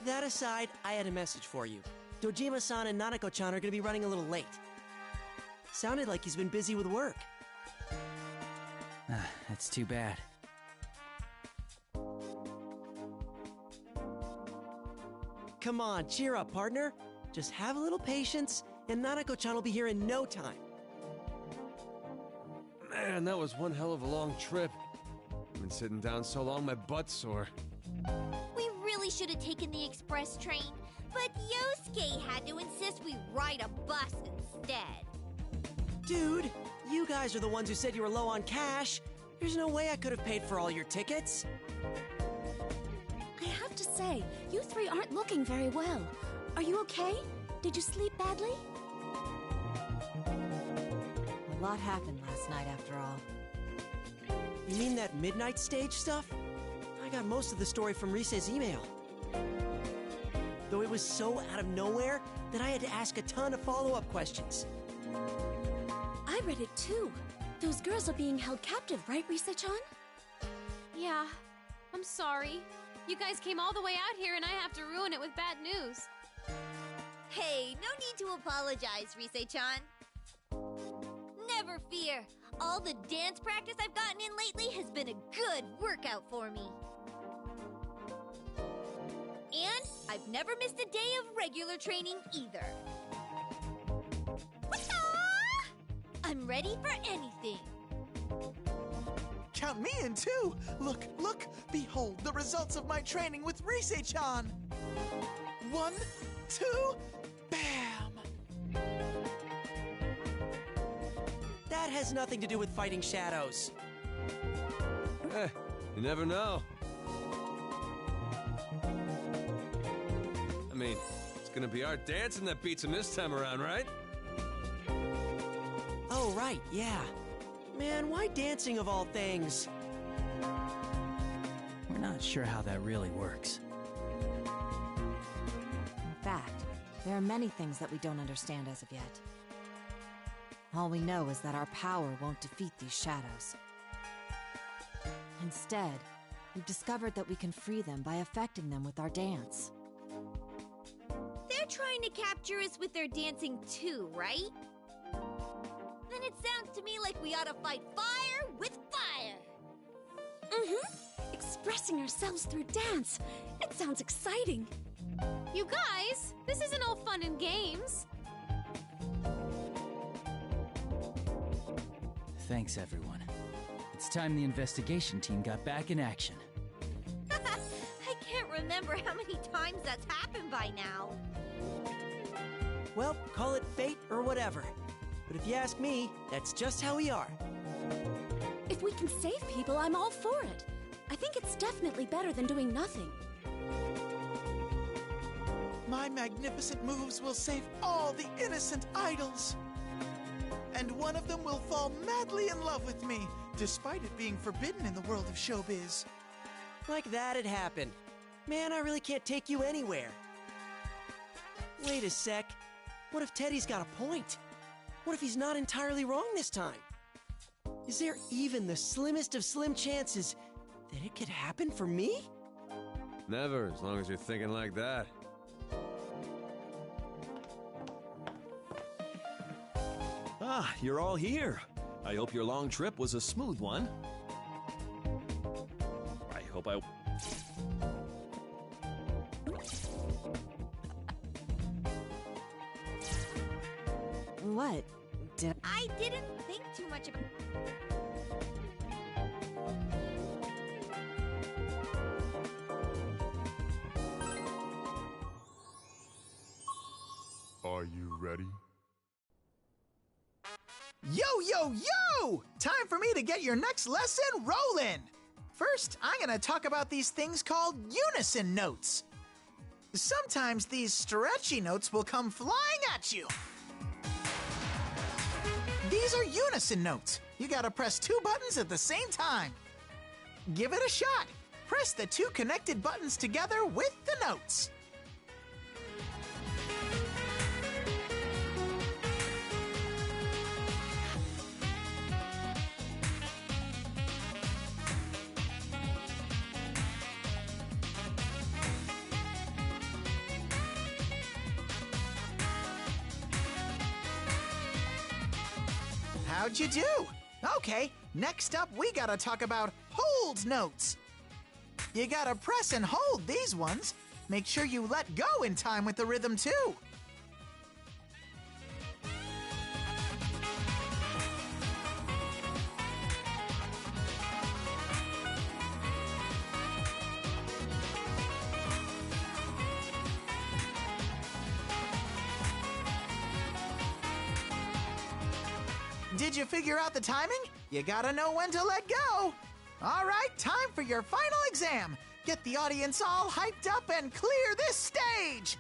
that aside, I had a message for you. Dojima-san and Nanako-chan are gonna be running a little late. Sounded like he's been busy with work. That's too bad. Come on, cheer up, partner. Just have a little patience, and Nanako-chan will be here in no time. Man, that was one hell of a long trip. I've been sitting down so long, my butt's sore. We really should have taken the express train, but Yosuke had to insist we ride a bus instead. Dude, you guys are the ones who said you were low on cash. There's no way I could have paid for all your tickets. I have to say, you three aren't looking very well. Are you okay? Did you sleep badly? A lot happened last night after all. You mean that midnight stage stuff? I got most of the story from Rise's email. Though it was so out of nowhere that I had to ask a ton of follow-up questions. I read it too. Those girls are being held captive, right, Rise-chan? Yeah, I'm sorry. You guys came all the way out here and I have to ruin it with bad news. Hey, no need to apologize, Rise-chan. Never fear. All the dance practice I've gotten in lately has been a good workout for me. And I've never missed a day of regular training either. Wata! I'm ready for anything. Count me in too! Look, look! Behold the results of my training with Rise-chan! 1, 2, bam! That has nothing to do with fighting shadows. You never know. I mean, it's gonna be our dancing that beats him this time around, right? Oh, right, yeah. Man, why dancing of all things? We're not sure how that really works. In fact, there are many things that we don't understand as of yet. All we know is that our power won't defeat these shadows. Instead, we've discovered that we can free them by affecting them with our dance. They're trying to capture us with their dancing too, right? Then it sounds to me like we ought to fight fire with fire! Expressing ourselves through dance. It sounds exciting. You guys, this isn't all fun and games. Thanks, everyone. It's time the investigation team got back in action. I can't remember how many times that's happened by now. Well, call it fate or whatever. But if you ask me, that's just how we are. If we can save people, I'm all for it. I think it's definitely better than doing nothing. My magnificent moves will save all the innocent idols. And one of them will fall madly in love with me, despite it being forbidden in the world of showbiz. Like that'd happen. Man, I really can't take you anywhere. Wait a sec. What if Teddy's got a point? What if he's not entirely wrong this time? Is there even the slimmest of slim chances that it could happen for me? Never, as long as you're thinking like that. Ah, you're all here. I hope your long trip was a smooth one. I hope I... What? I didn't think too much about... Are you ready? Yo, yo, yo! Time for me to get your next lesson rolling! First, I'm gonna talk about these things called unison notes. Sometimes these stretchy notes will come flying at you. These are unison notes. You gotta press 2 buttons at the same time. Give it a shot. Press the 2 connected buttons together with the notes. How'd you do? Okay, next up we gotta talk about hold notes. You gotta press and hold these ones. Make sure you let go in time with the rhythm too. Did you figure out the timing? You gotta know when to let go. All right, time for your final exam. Get the audience all hyped up and clear this stage.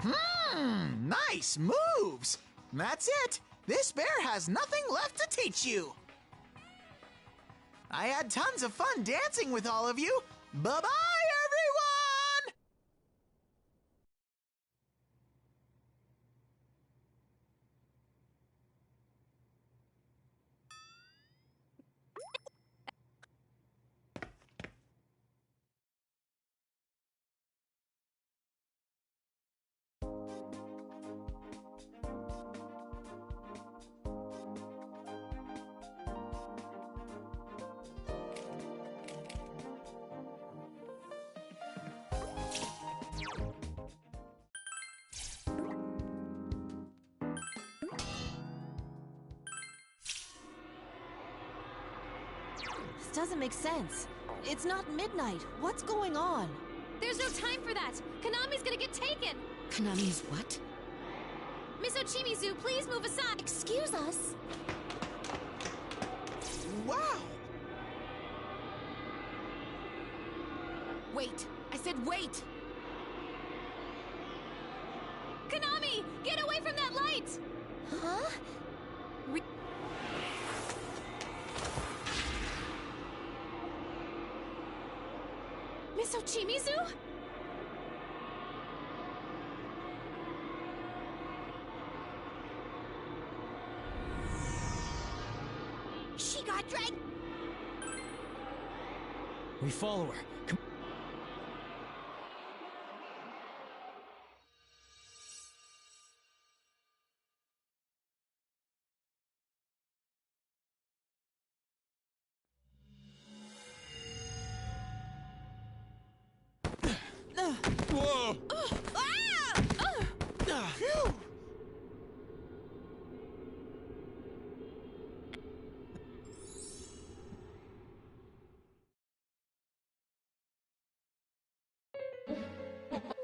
Nice moves! That's it! This bear has nothing left to teach you! I had tons of fun dancing with all of you! Bye-bye, everyone! This doesn't make sense. It's not midnight. What's going on? There's no time for that! Konami's gonna get taken! Konami's what? Miss Ochimizu, please move aside! Excuse us. Wow! Wait! I said wait! Konami! Get away from that light! Huh? Miss Ochimizu? She got dragged. We follow her. Come Whoa! Phew!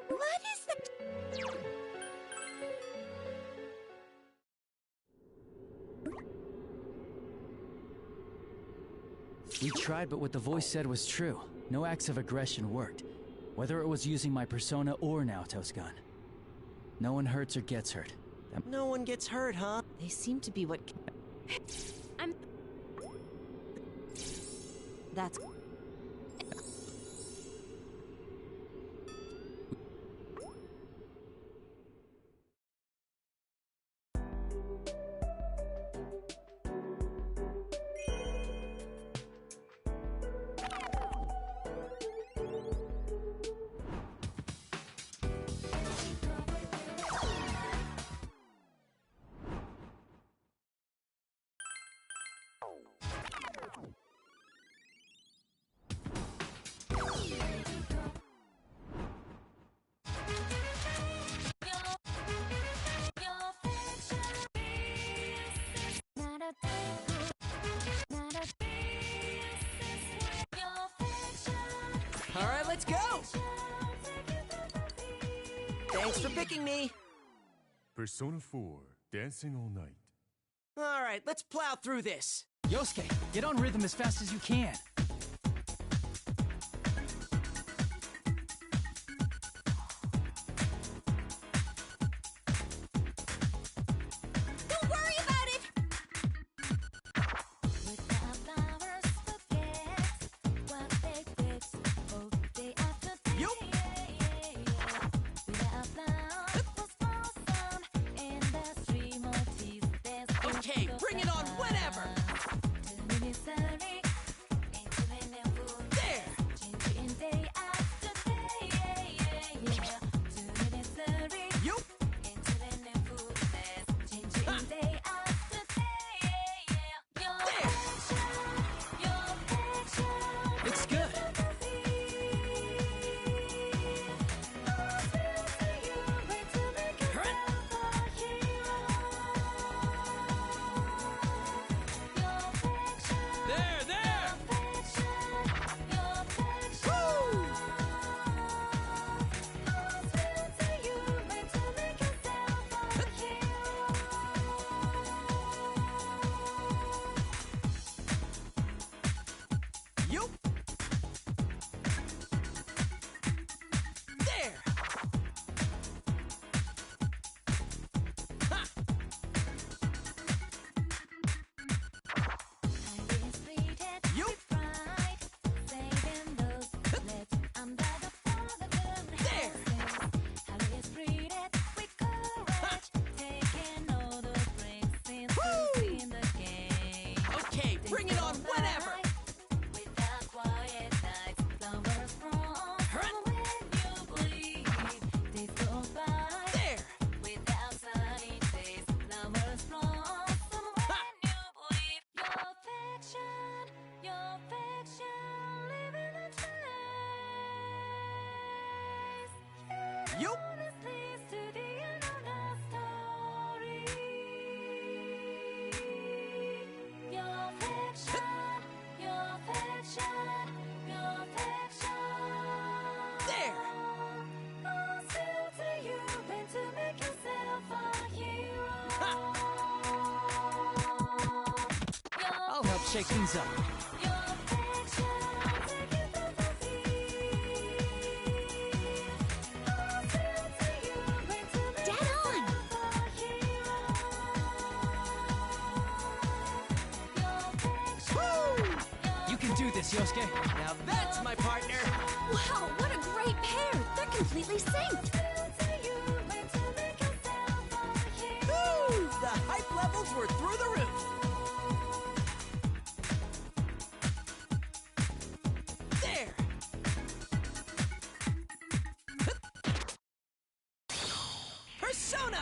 What is that? We tried, but what the voice said was true. No acts of aggression worked. Whether it was using my persona or Naoto's gun. No one hurts or gets hurt. No one gets hurt, huh? They seem to be what... That's... All right, let's go! Thanks for picking me. Persona 4, Dancing All Night. All right, let's plow through this. Yosuke, get on rhythm as fast as you can. Don't worry about it. Okay, bring it on whenever! Yup. There. I'll help shake things up. Dead on! Woo! You can do this, Yosuke. Now that's my partner. Wow, what a great pair! They're completely synced! Woo! The hype levels were through the roof. There. Persona.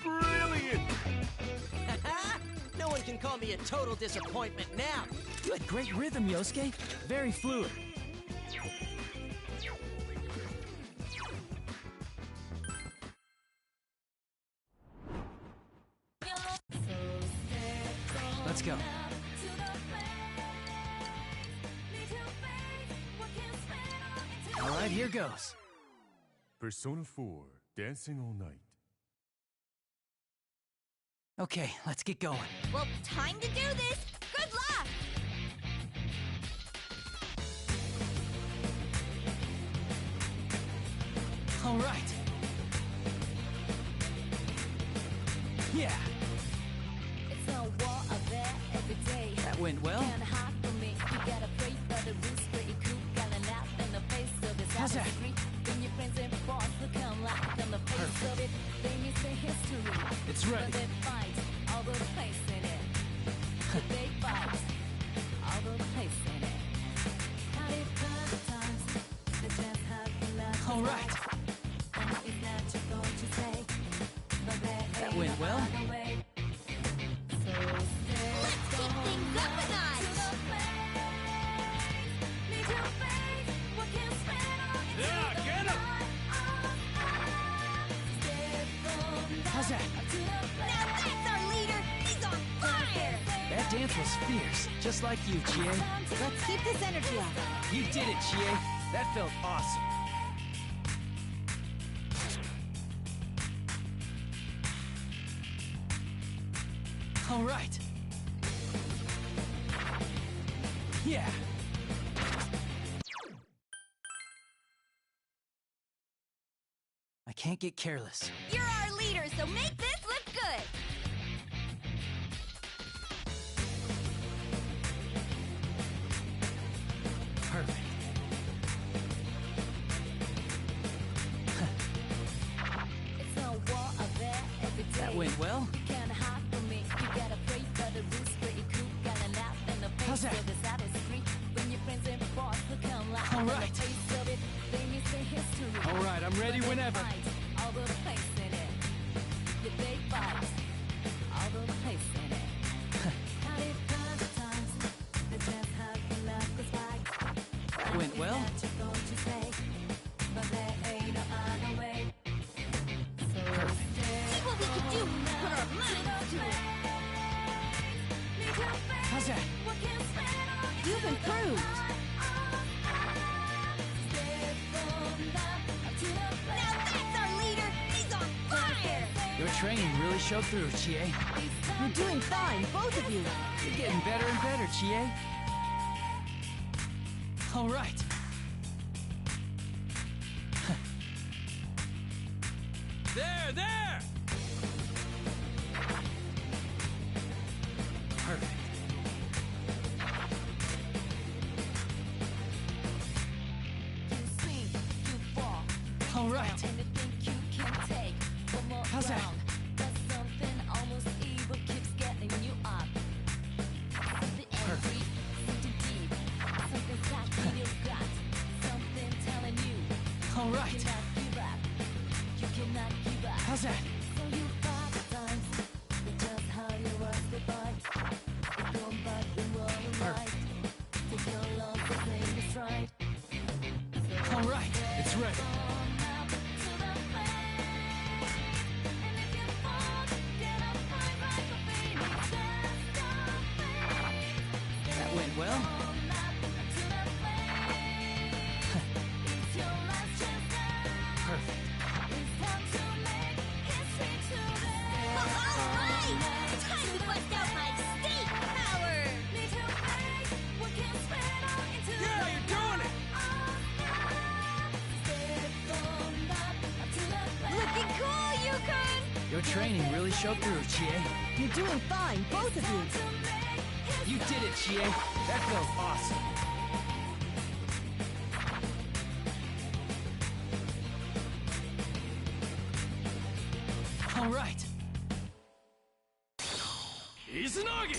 Brilliant! No one can call me a total disappointment now. You had great rhythm, Yosuke. Very fluid. Let's go. All right, here goes. Persona 4, Dancing All Night. Okay, let's get going. Well, time to do this! Good luck! All right. Yeah, It's no war out there every day. that went well. Can't hide from me. You gotta pray for the roots, pretty cool. Got an out in the face of this How's that? street. When your friends and boss look like on the face of it, they miss the history. It's ready. But they fight all the place in it. But they fight all the place in it. Had it tough times. The chance had left. All right. And it's not you're going to say. But there That ain't went no well. other way. So stay Let's kick things up a notch! Yeah, get him! How's that? Now that's our leader! He's on fire! That dance was fierce, just like you, Chie. Let's keep this energy up. You did it, Chie. That felt awesome. All right. Yeah. I can't get careless. You're our leader, so make this look good! Perfect. It's no war out there every day. That went well. You can't hide from me. You gotta pray for the roots, pretty cool. Got an out in the face How's that? of this out of street. When your friends and boss look like All on right. the face of it, they miss the history. All right, I'm ready But they whenever. fight all the place in it. Yeah, they fight all the place in it. Had it tough times. The chance had left us fight. That went well. That you're going to say, but there ain't no other way. So See what we can do! Put our minds to it! How's that? You've improved. Now that's our leader! He's on fire! Your training really showed through, Chie. You're doing fine, both of you. You're getting better and better, Chie. All right. There, there! Perfect. All right. How's that? Perfect. All right. How's that? All right, it's ready. That went well. Perfect. Alright! Time to bust out my state power! Yeah, you're doing it! Looking cool, Yukon! Your training really showed through, Chie. You're doing fine, both of you. You did it, Chie. That felt awesome. All right. Izanagi!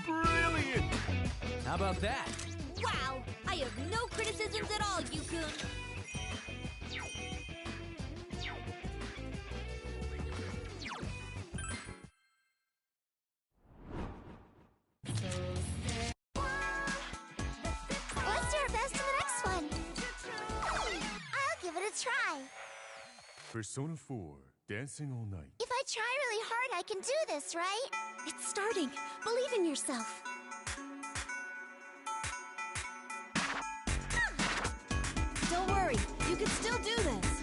Brilliant! How about that? Wow! I have no criticisms at all, Yukon! Let's do our best in the next one. I'll give it a try. Persona 4, Dancing All Night. If I try really hard, I can do this, right? It's starting. Believe in yourself. Don't worry, you can still do this.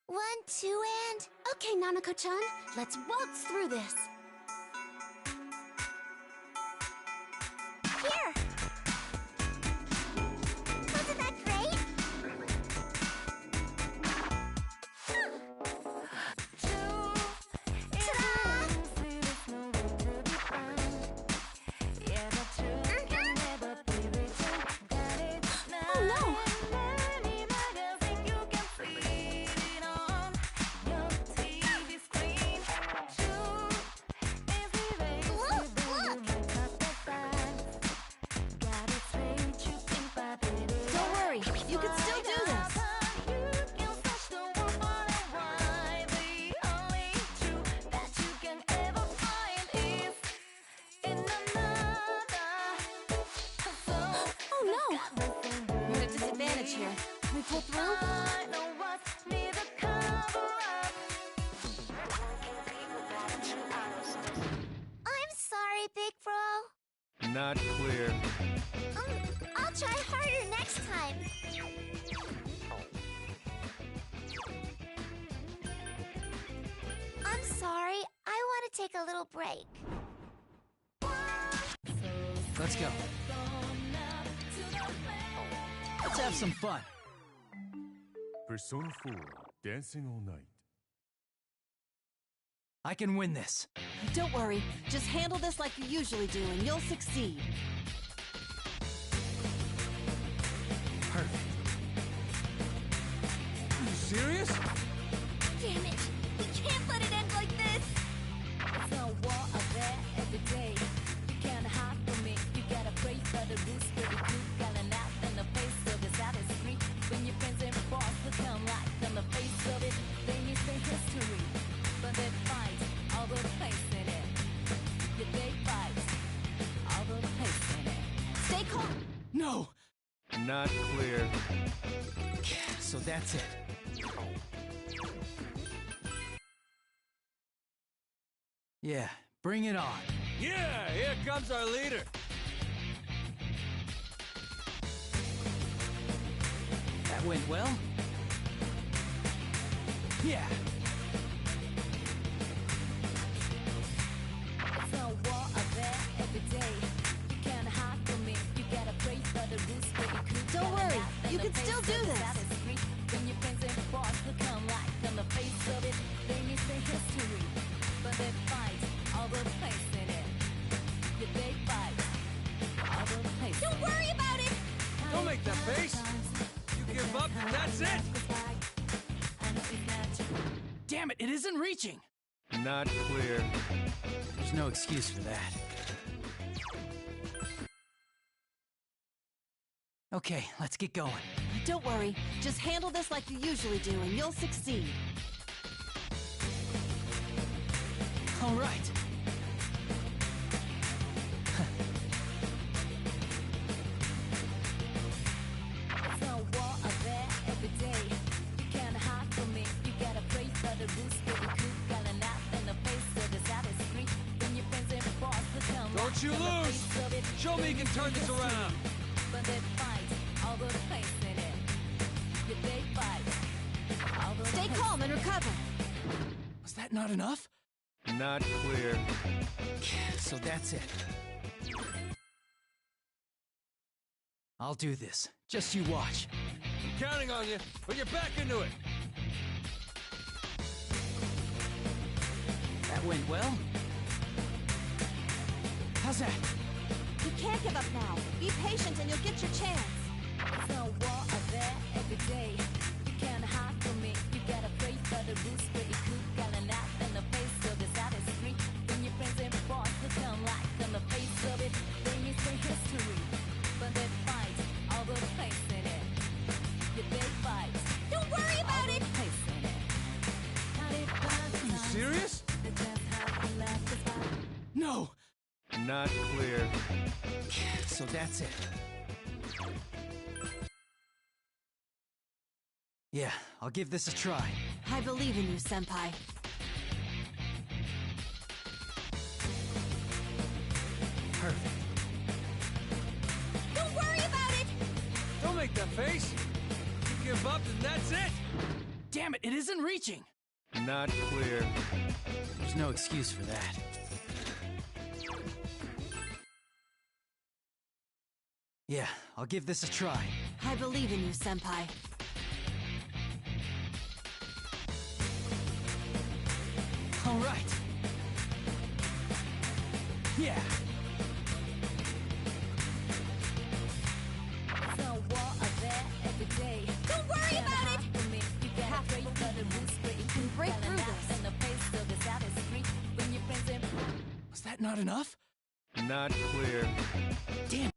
1, 2, and... Okay, Nanako-chan, let's waltz through this. Here! Wasn't that great? Oh no! Don't worry, you can still do this. Oh no! We're at a disadvantage here. Can we pull through? I'm sorry, Big Bro. Not clear. I'll try harder next time. I'm sorry. I want to take a little break. Let's go. Let's have some fun. Persona 4, Dancing All Night. I can win this. Don't worry, just handle this like you usually do and you'll succeed. Perfect. Are you serious? Damn it! We can't let it end like this! It's a war of there every day. You can't hide from me. You gotta pray for the roots, but the truth got an out in the face of it. That is free. When your friends and boss become like on the face of it, they need the history. But they fight all the place in it. Yeah, they fight all the place in it. Stay calm. No! Not clear. So that's it. Yeah, bring it on. Yeah, here comes our leader. That went well. Yeah. It's a war of there every day. You can't hide from me. You gotta pray for the roots, but you could. Don't worry, you can still do this. When your friends and boss become like on the face of it, they need the history. But they fight all the place in it. Yeah, they fight all the place. Don't worry about it! make that face? You give up, and that's it! Damn it, it isn't reaching! Not clear. There's no excuse for that. Okay, let's get going. Don't worry. Just handle this like you usually do, and you'll succeed. All right. There's no war out there every day. You can't hide from me. You gotta pray for the roots to be cool. Got a nap in the face so the side is free. When your friends and boss become Don't you lose! Show me you can turn this around! But they fight all the place in it. Yeah, they fight all the Stay calm and recover. Was that not enough? Not clear. So that's it. I'll do this. Just you watch. I'm counting on you. Put your back into it. That went well. How's that? You can't give up now. Be patient and you'll get your chance. There's no war out there every day. You can't hide from me. You gotta pray for the roots pretty cool. Got a nap in the face so the side is free. When your friends and boss become like on the face of it, then you say history. But they fight all the place in it. Yeah, they fight. Don't worry about it. Place in it. Are you serious? No! Not clear. So that's it. Yeah, I'll give this a try. I believe in you, Senpai. Perfect. Don't worry about it. Don't make that face. You give up, and that's it. Damn it, it isn't reaching! Not clear. There's no excuse for that. Yeah, I'll give this a try. I believe in you, Senpai. All right. Yeah. There's no war out there every day. Don't worry about it. You gotta pray for the roots pretty cool. break Got a through nap this. in the face so the side is free. When your friends and Was that not enough? Not clear. Damn